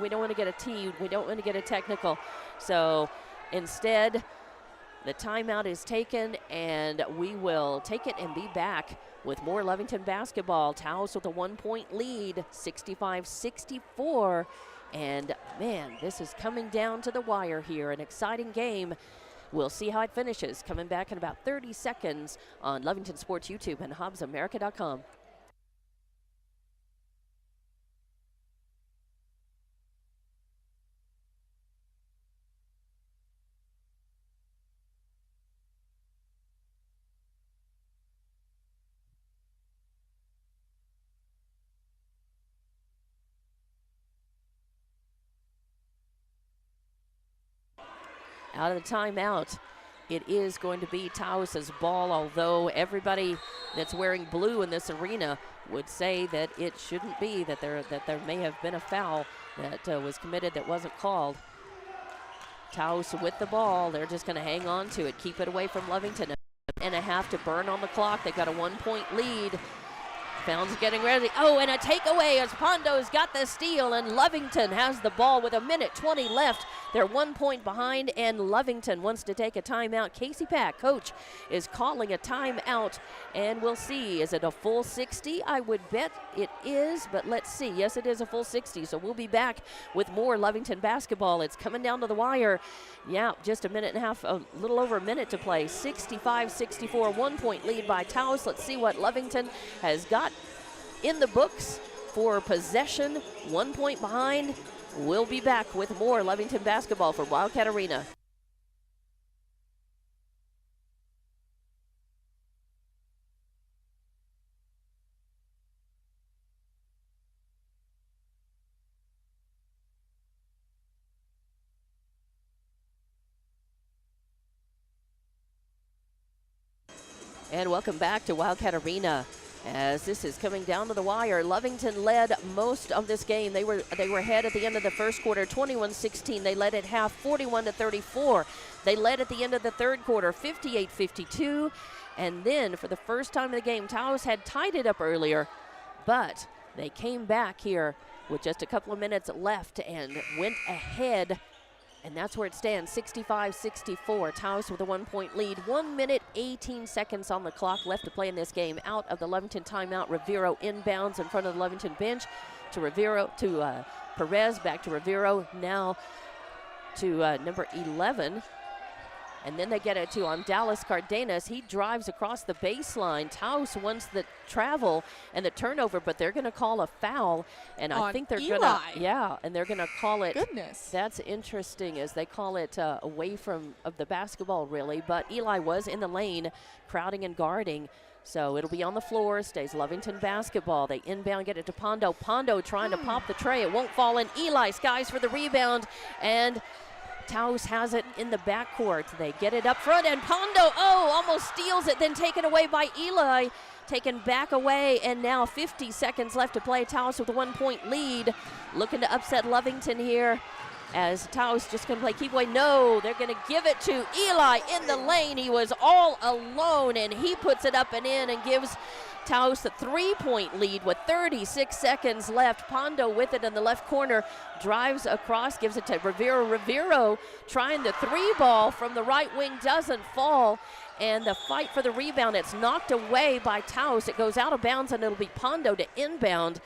S1: we don't want to get a tee, we don't want to get a technical. So instead, the timeout is taken, and we will take it and be back with more Lovington basketball. Taos with a 1-point lead, 65-64. And man, this is coming down to the wire here. An exciting game. We'll see how it finishes. Coming back in about 30 seconds on Lovington Sports YouTube and HobbsAmerica.com. Out of the timeout, it is going to be Taos's ball, although everybody that's wearing blue in this arena would say that it shouldn't be, that there may have been a foul that was committed that wasn't called. Taos with the ball. They're just going to hang on to it, keep it away from Lovington. And a half to burn on the clock. They've got a 1-point lead. Founds getting ready. Oh, and a takeaway as Pondo's got the steal, and Lovington has the ball with 1:20 left. They're 1 point behind, and Lovington wants to take a timeout. Casey Pack, coach, is calling a timeout, and we'll see. Is it a full 60? I would bet it is, but let's see. Yes, it is a full 60, so we'll be back with more Lovington basketball. It's coming down to the wire. Yeah, just a minute and a half, a little over a minute to play. 65-64, 1-point lead by Taos. Let's see what Lovington has got in the books for possession. 1 point behind. We'll be back with more Lovington basketball from Wildcat Arena. And welcome back to Wildcat Arena. As this is coming down to the wire, Lovington led most of this game. They were ahead at the end of the first quarter, 21-16. They led at half, 41-34. They led at the end of the third quarter, 58-52. And then, for the first time in the game, Taos had tied it up earlier, but they came back here with just a couple of minutes left and went ahead. And that's where it stands, 65-64. Taos with a 1-point lead. 1 minute, 18 seconds on the clock left to play in this game. Out of the Lovington timeout, Rivero inbounds in front of the Lovington bench to Rivero, to Perez, back to Rivero, now to number 11. And then they get it to Dallas Cardenas. He drives across the baseline. Taos wants the travel and the turnover, but they're going to call a foul. And I think they're going to, yeah, and they're going to call it.
S2: Goodness.
S1: That's interesting, as they call it away from of the basketball, really. But Eli was in the lane, crowding and guarding. So it'll be on the floor, stays Lovington basketball. They inbound, get it to Pondo. Pondo trying to pop the tray. It won't fall in. Eli skies for the rebound, and Taos has it in the backcourt. They get it up front, and Pondo, almost steals it, then taken away by Eli. Taken back away, and now 50 seconds left to play. Taos with a 1-point lead. Looking to upset Lovington here, as Taos just going to play keep away. No, they're going to give it to Eli in the lane. He was all alone, and he puts it up and in and gives Taos the 3-point lead with 36 seconds left. Pondo with it in the left corner, drives across, gives it to Rivero. Rivero trying the 3-ball from the right wing, doesn't fall. And the fight for the rebound, it's knocked away by Taos. It goes out of bounds, and it'll be Pondo to inbound.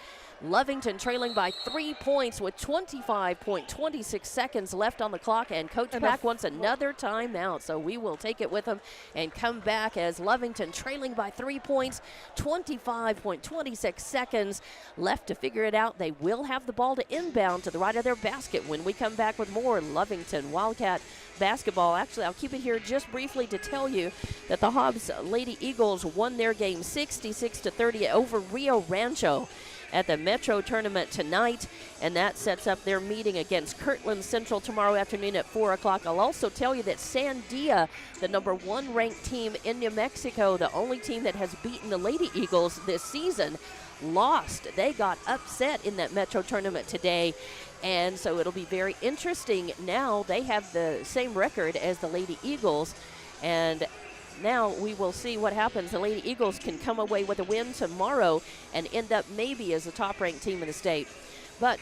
S1: Lovington trailing by 3 points with 25.26 seconds left on the clock, and Coach Pack wants another timeout, so we will take it with him and come back as Lovington trailing by 3 points, 25.26 seconds left to figure it out. They will have the ball to inbound to the right of their basket when we come back with more Lovington Wildcat basketball. Actually, I'll keep it here just briefly to tell you that the Hobbs Lady Eagles won their game 66-30 over Rio Rancho at the Metro Tournament tonight, and that sets up their meeting against Kirtland Central tomorrow afternoon at 4 o'clock. I'll also tell you that Sandia, the number 1 ranked team in New Mexico, the only team that has beaten the Lady Eagles this season, lost. They got upset in that Metro Tournament today, and so it'll be very interesting. Now they have the same record as the Lady Eagles, and now we will see what happens. The Lady Eagles can come away with a win tomorrow and end up maybe as the top-ranked team in the state. But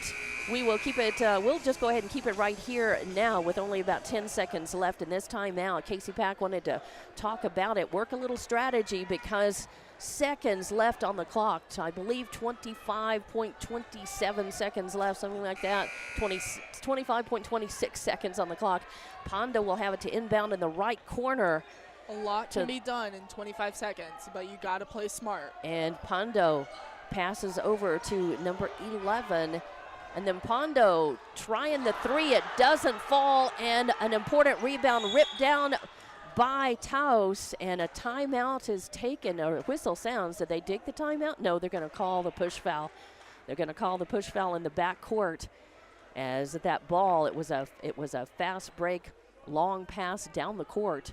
S1: we will keep it, we'll just go ahead and keep it right here now with only about 10 seconds left in this timeout. Casey Pack wanted to talk about it, work a little strategy, because seconds left on the clock. I believe 25.27 seconds left, something like that. 25.26 seconds on the clock. Pondo will have it to inbound in the right corner.
S2: A lot can be done in 25 seconds, but you got to play smart.
S1: And Pondo passes over to number 11. And then Pondo trying the 3. It doesn't fall, and an important rebound ripped down by Taos. And a timeout is taken, or a whistle sounds. Did they dig the timeout? No, they're going to call the push foul. They're going to call the push foul in the backcourt, as that ball, it was a fast break, long pass down the court.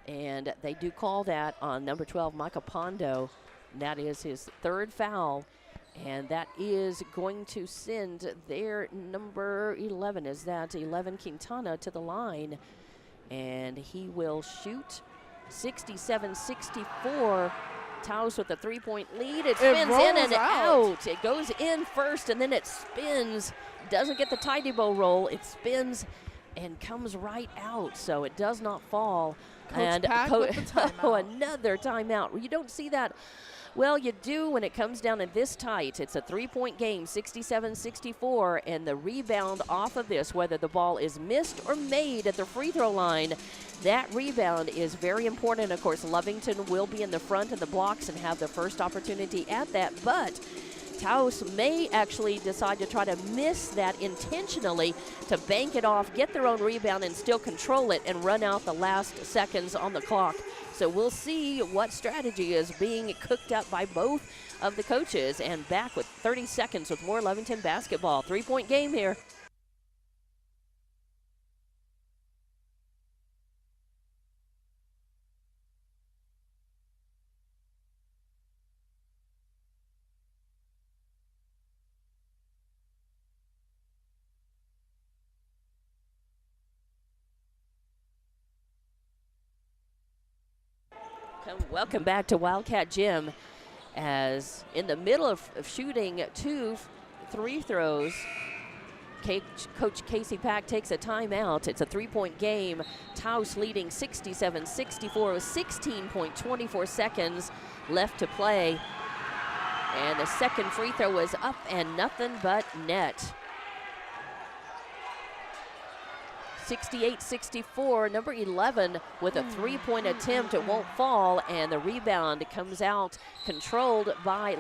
S1: And they do call that on number 12, Micah Pondo. That is his 3rd foul. And that is going to send their number 11, is that 11 Quintana, to the line. And he will shoot 67-64. Taos with a 3-point lead. It spins in and out. It goes in first, and then it spins. Doesn't get the tidy bow roll. It spins and comes right out, so it does not fall.
S2: Coach Pack with the timeout.
S1: Another timeout. You don't see that. Well, you do when it comes down to this tight. It's a 3-point game, 67-64, and the rebound off of this, whether the ball is missed or made at the free throw line, that rebound is very important. Of course, Lovington will be in the front of the blocks and have the first opportunity at that, but Taos may actually decide to try to miss that intentionally to bank it off, get their own rebound, and still control it and run out the last seconds on the clock. So we'll see what strategy is being cooked up by both of the coaches. And back with 30 seconds with more Lovington basketball. 3-point game here. Welcome back to Wildcat Gym, as in the middle of shooting 2 free throws, Coach Casey Pack takes a timeout. It's a 3-point game. Taos leading 67-64 with 16.24 seconds left to play. And the second free throw was up and nothing but net. 68-64, number 11 with a 3-point attempt. It won't fall, and the rebound comes out controlled by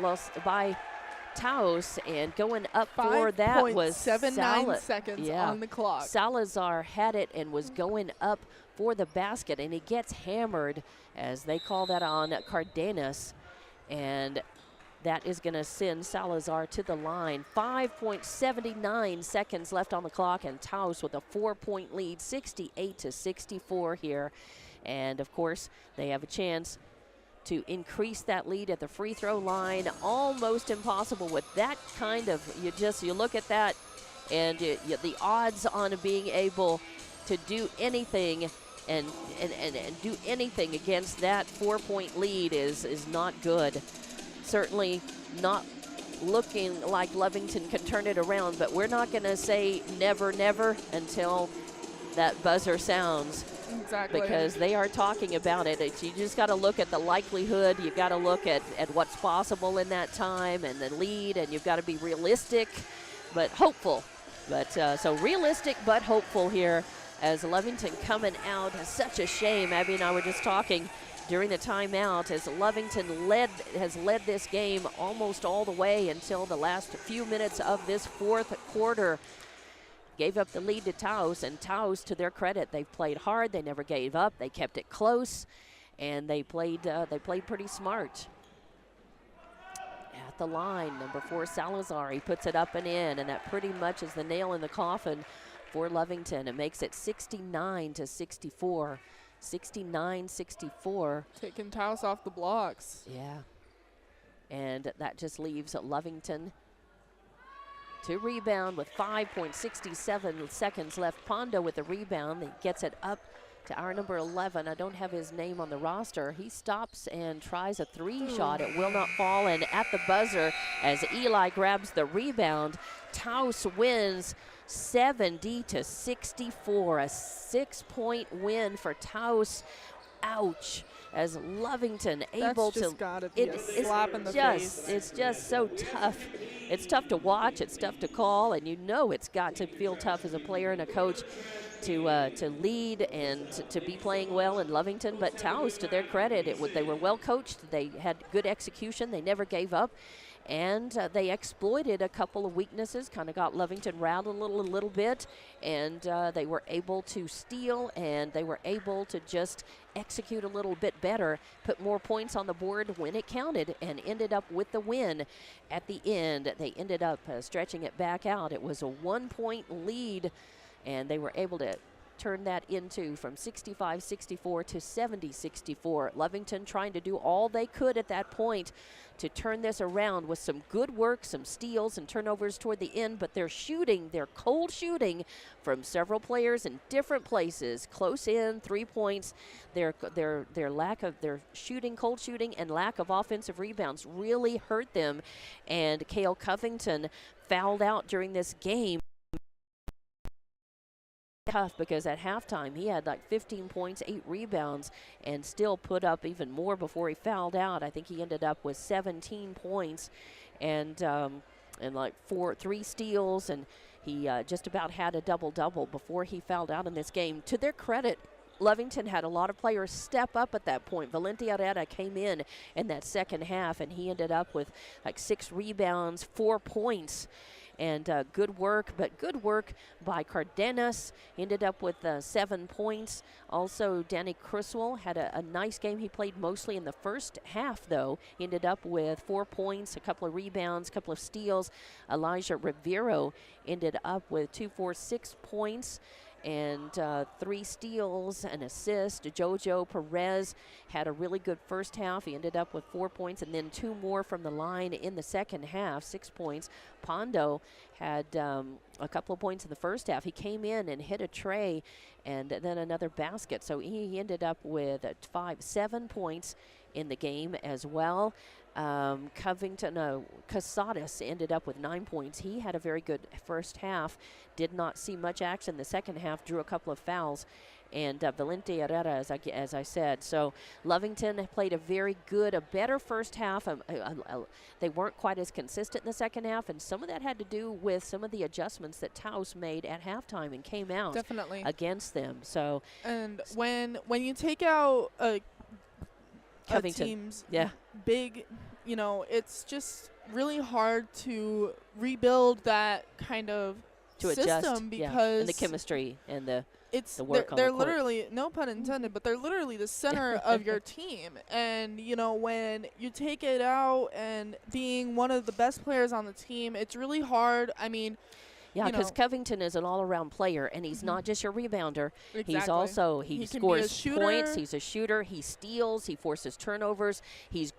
S1: Taos, and going up for that was
S2: 5.79 seconds on the clock.
S1: Salazar had it and was going up for the basket, and he gets hammered, as they call that on Cardenas, and that is going to send Salazar to the line. 5.79 seconds left on the clock, and Taos with a 4-point lead, 68-64 here. And of course, they have a chance to increase that lead at the free throw line. Almost impossible with that kind of, you look at that, and the odds on being able to do anything and do anything against that 4-point lead is not good. Certainly not looking like Lovington can turn it around, but we're not going to say never, never until that buzzer sounds.
S2: Exactly.
S1: Because they are talking about it. You just got to look at the likelihood. You've got to look at what's possible in that time and the lead, and you've got to be realistic but hopeful. But so realistic but hopeful here as Lovington coming out. Such a shame. Abby and I were just talking during the timeout as Lovington has led this game almost all the way until the last few minutes of this fourth quarter. Gave up the lead to Taos, and Taos, to their credit, they've played hard. They never gave up. They kept it close, and they played pretty smart. At the line, number 4 Salazar, he puts it up and in, and that pretty much is the nail in the coffin for Lovington. It makes it 69-64. 69-64.
S2: Taking Taos off the blocks.
S1: Yeah. And that just leaves Lovington to rebound with 5.67 seconds left. Pondo with the rebound. He gets it up to our number 11. I don't have his name on the roster. He stops and tries a 3 shot. It will not fall. And at the buzzer, as Eli grabs the rebound, Taos wins 70-64, a 6-point win for Taos. Ouch. As Lovington able
S2: That's just gotta be a slap in the face.
S1: It's just so tough. It's tough to watch. It's tough to call, and you know it's got to feel tough as a player and a coach to lead and to be playing well in Lovington. But Taos, to their credit, they were well coached. They had good execution. They never gave up. And they exploited a couple of weaknesses, kind of got Lovington rattled a little bit, and they were able to steal, and they were able to just execute a little bit better, put more points on the board when it counted, and ended up with the win at the end. They ended up stretching it back out. It was a 1-point lead, and they were able to turn that into from 65-64 to 70-64. Lovington trying to do all they could at that point to turn this around with some good work, some steals and turnovers toward the end, but their cold shooting from several players in different places, close in, 3 points, their lack of their cold shooting and lack of offensive rebounds really hurt them. And Cale Covington fouled out during this game. Tough, because at halftime he had like 15 points, 8 rebounds, and still put up even more before he fouled out. I think he ended up with 17 points and like 3 steals, and he just about had a double-double before he fouled out in this game. To their credit, Lovington had a lot of players step up at that point. Valente Herrera came in that second half, and he ended up with like 6 rebounds, 4 points. And good work by Cardenas. Ended up with 7 points. Also, Danny Criswell had a nice game. He played mostly in the first half, though. Ended up with 4 points, a couple of rebounds, a couple of steals. Elijah Rivero ended up with 2, 4, 6 points and 3 steals, an assist. Jojo Perez had a really good first half. He ended up with 4 points and then 2 more from the line in the second half, 6 points. Pondo had a couple of points in the first half. He came in and hit a tray and then another basket. So he ended up with 7 points in the game as well. Casadas ended up with 9 points. He had a very good first half. Did not see much action the second half, drew a couple of fouls. And Valente Herrera, as I said. So Lovington played a better first half. They weren't quite as consistent in the second half, and some of that had to do with some of the adjustments that Taos made at halftime and came out
S2: definitely
S1: against them. So
S2: and when you take out a
S1: Covington,
S2: team's
S1: yeah,
S2: big, it's just really hard to rebuild that kind of system
S1: adjust,
S2: because
S1: and the chemistry and the work
S2: they're
S1: on the
S2: literally, no pun intended, but they're literally the center of your team. And when you take it out and being one of the best players on the team, it's really hard. I mean,
S1: yeah, because Covington is an all-around player, and he's not just your rebounder.
S2: Exactly.
S1: He's also he scores points. He's a shooter. He steals. He forces turnovers. He's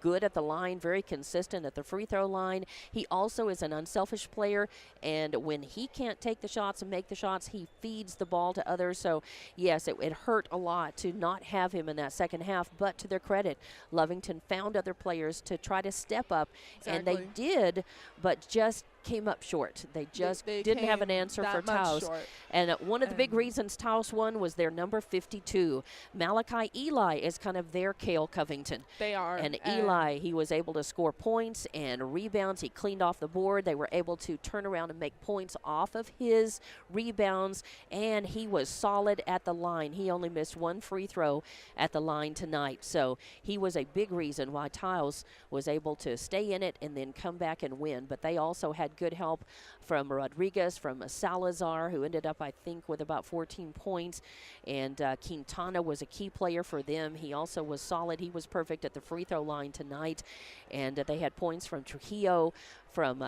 S1: good at the line, very consistent at the free throw line. He also is an unselfish player, and when he can't take the shots and make the shots, he feeds the ball to others. So yes, it hurt a lot to not have him in that second half. But to their credit, Lovington found other players to try to step up, and they did, but just came up short. They just didn't have an answer for Taos. And one of the big reasons Taos won was their number 52. Malachi Eli is kind of their Cale Covington.
S2: They are.
S1: And Eli, he was able to score points and rebounds. He cleaned off the board. They were able to turn around and make points off of his rebounds, and he was solid at the line. He only missed 1 free throw at the line tonight. So he was a big reason why Taos was able to stay in it and then come back and win. But they also had good help from Rodriguez, from Salazar, who ended up, I think, with about 14 points. And Quintana was a key player for them. He also was solid. He was perfect at the free throw line tonight. And they had points from Trujillo, from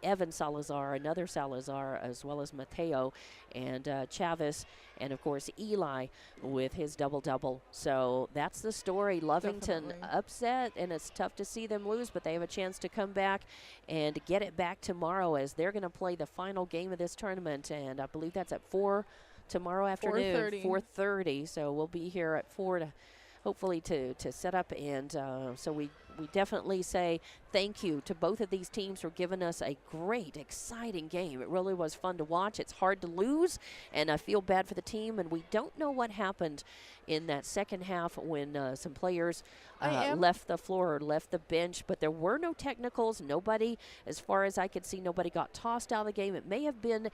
S1: Evan Salazar, another Salazar, as well as Mateo and Chavez, and of course Eli with his double-double. So that's the story. Lovington upset, and it's tough to see them lose, but they have a chance to come back and get it back tomorrow as they're going to play the final game of this tournament, and I believe that's at 4 tomorrow afternoon, 4:30. So we'll be here at 4 to hopefully to set up, and so we definitely say thank you to both of these teams for giving us a great, exciting game. It really was fun to watch. It's hard to lose, and I feel bad for the team, and we don't know what happened in that second half when some players left the floor or left the bench, but there were no technicals. Nobody, as far as I could see, nobody got tossed out of the game. It may have been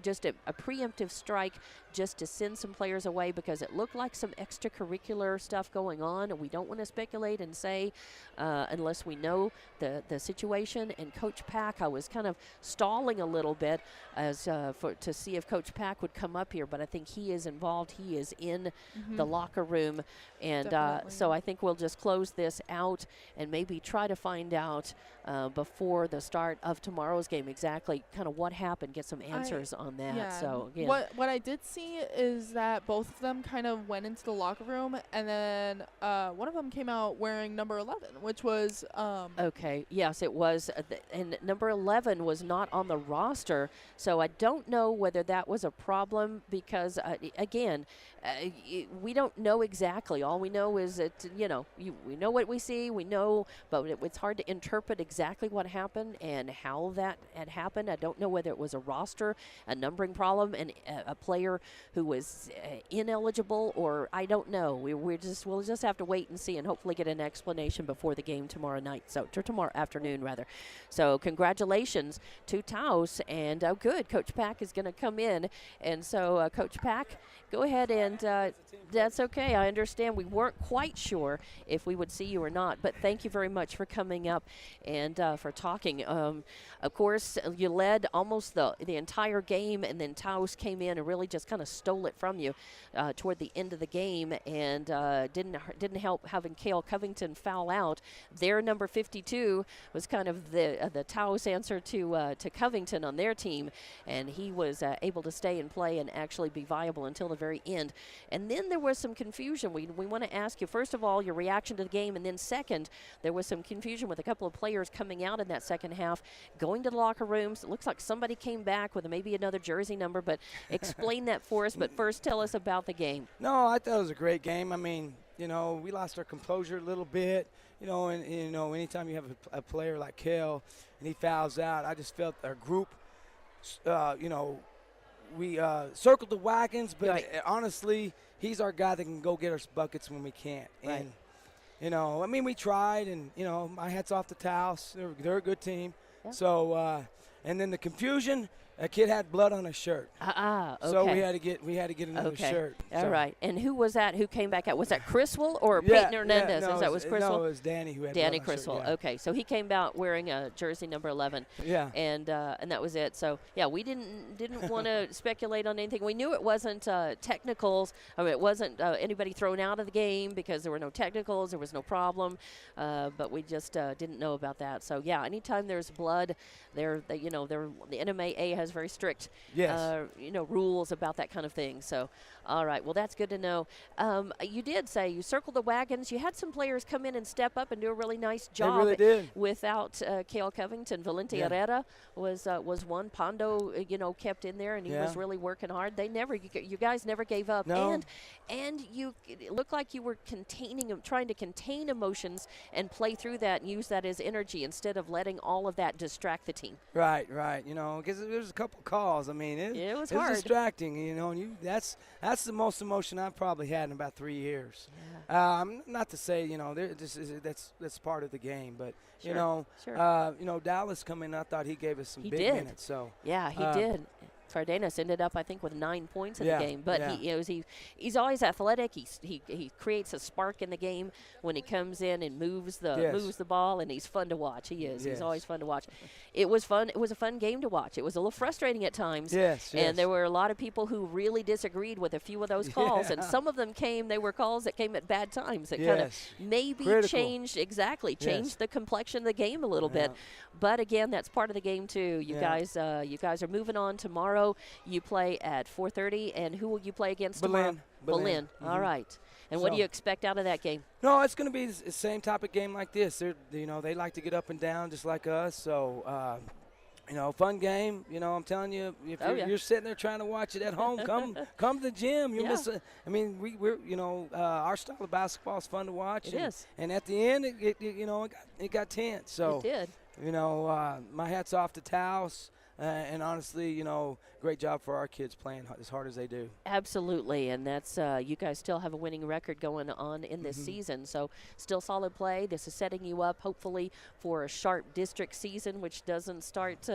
S1: just a preemptive strike just to send some players away because it looked like some extracurricular stuff going on, and we don't want to speculate and say unless we know the situation. And Coach Pack, I was kind of stalling a little bit as to see if Coach Pack would come up here, but I think he is involved. He is in the locker room, and so I think we'll just close this out and maybe try to find out before the start of tomorrow's game exactly kind of what happened, get some answers on that.
S2: Yeah.
S1: So yeah.
S2: What I did see is that both of them kind of went into the locker room, and then one of them came out wearing number 11, which was
S1: okay, yes, it was, and number 11 was not on the roster, so I don't know whether that was a problem because again, we don't know exactly. All we know is that we know what we see, we know, but it's hard to interpret exactly what happened and how that had happened. I don't know whether it was a roster, a numbering problem, and a player who was ineligible, or I don't know. We'll just have to wait and see, and hopefully get an explanation before the game tomorrow night. So tomorrow afternoon rather. So congratulations to Taos, and good. Coach Pack is going to come in, and so Coach Pack, go ahead and And that's okay. I understand. We weren't quite sure if we would see you or not, but thank you very much for coming up and for talking. Of course, you led almost the entire game, and then Taos came in and really just kind of stole it from you toward the end of the game, and didn't help having Cale Covington foul out. Their number 52 was kind of the Taos answer to Covington on their team, and he was able to stay and play and actually be viable until the very end. And then there was some confusion. We want to ask you, first of all, your reaction to the game, and then second, there was some confusion with a couple of players coming out in that second half, going to the locker rooms. It looks like somebody came back with maybe another jersey number, but explain that for us. But first, tell us about the game.
S3: No, I thought it was a great game. I mean, we lost our composure a little bit, and anytime you have a player like Cale and he fouls out, I just felt our group, we circled the wagons, but
S1: right.
S3: Honestly, he's our guy that can go get us buckets when we can't.
S1: Right.
S3: And, we tried, and, my hat's off to Taos. They're a good team. Yeah. So, and then the confusion, a kid had blood on his shirt.
S1: Okay.
S3: So we had to get another shirt.
S1: All right. And who was that? Who came back out? Was that Criswell or Peyton Hernandez?
S3: No,
S1: was Criswell?
S3: No, it was Danny who had
S1: Danny
S3: blood on his
S1: Criswell.
S3: shirt, yeah.
S1: Okay. So he came out wearing a jersey number 11.
S3: Yeah.
S1: And that was it. So yeah, we didn't want to speculate on anything. We knew it wasn't technicals. I mean, it wasn't anybody thrown out of the game because there were no technicals. There was no problem. But we just didn't know about that. So yeah, anytime there's blood, the NMAA has very strict.
S3: Yes.
S1: Rules about that kind of thing. So, all right. Well, that's good to know. You did say you circled the wagons. You had some players come in and step up and do a really nice job.
S3: They really did.
S1: Without Cale Covington. Valente Herrera was one. Pondo, kept in there, and he was really working hard. You guys never gave up.
S3: No.
S1: And it looked like you were trying to contain emotions and play through that and use that as energy instead of letting all of that distract the team.
S3: Right. Because there's a couple calls. I mean, it was hard. Distracting, and that's the most emotion I've probably had in about 3 years. Yeah. Not to say, that's part of the game, but
S1: sure.
S3: Dallas coming, I thought he gave us some big minutes. So
S1: yeah, he did. Cardenas ended up, I think, with 9 points in the game. But he's always athletic. He creates a spark in the game when he comes in and moves the ball, and he's fun to watch. He is. Yes. He's always fun to watch. It was fun. It was a fun game to watch. It was a little frustrating at times.
S3: Yes.
S1: And there were a lot of people who really disagreed with a few of those calls, and some of them they were calls that came at bad times that kind of maybe changed the complexion of the game a little bit. But again, that's part of the game too. You guys are moving on tomorrow. You play at 4:30, and who will you play against tomorrow? Berlin. Mm-hmm. All right. And what do you expect out of that game?
S3: No, it's going to be the same type of game like this. They like to get up and down just like us. So, fun game. I'm telling you, if you're sitting there trying to watch it at home, come to the gym. You'll miss it. I mean, we're our style of basketball is fun to watch.
S1: It is.
S3: And at the end, it got tense. So
S1: it did.
S3: My hat's off to Taos. And honestly, great job for our kids playing as hard as they do.
S1: Absolutely, and that's you guys still have a winning record going on in this season, so still solid play. This is setting you up, hopefully, for a sharp district season, which doesn't start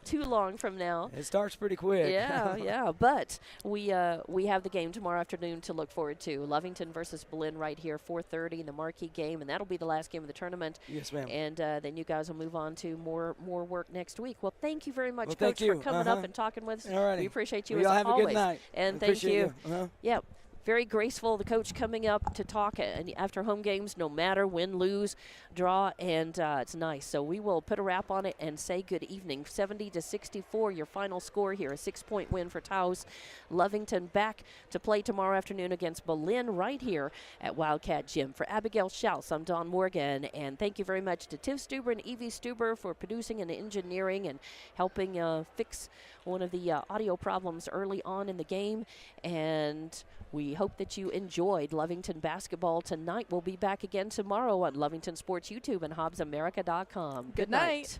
S1: too long from now.
S3: It starts pretty quick.
S1: Yeah. But we have the game tomorrow afternoon to look forward to. Lovington versus Berlin right here, 4:30 in the marquee game, and that'll be the last game of the tournament.
S3: Yes, ma'am.
S1: And then you guys will move on to more work next week. Well, thank you very much,
S3: Well,
S1: Coach, for coming up and talking with us.
S3: Alrighty.
S1: We appreciate you
S3: as
S1: always.
S3: Have a good night.
S1: And thank you. Yep. Very graceful, the coach coming up to talk after home games, no matter win, lose, draw, and it's nice. So we will put a wrap on it and say good evening. 70-64, your final score here, a 6-point win for Taos. Lovington back to play tomorrow afternoon against Berlin right here at Wildcat Gym. For Abigail Schaus, I'm Dawn Morgan, and thank you very much to Tiff Stuber and Evie Stuber for producing and engineering and helping fix one of the audio problems early on in the game. And we hope that you enjoyed Lovington basketball tonight. We'll be back again tomorrow on Lovington Sports YouTube and HobbsAmerica.com.
S2: Good night.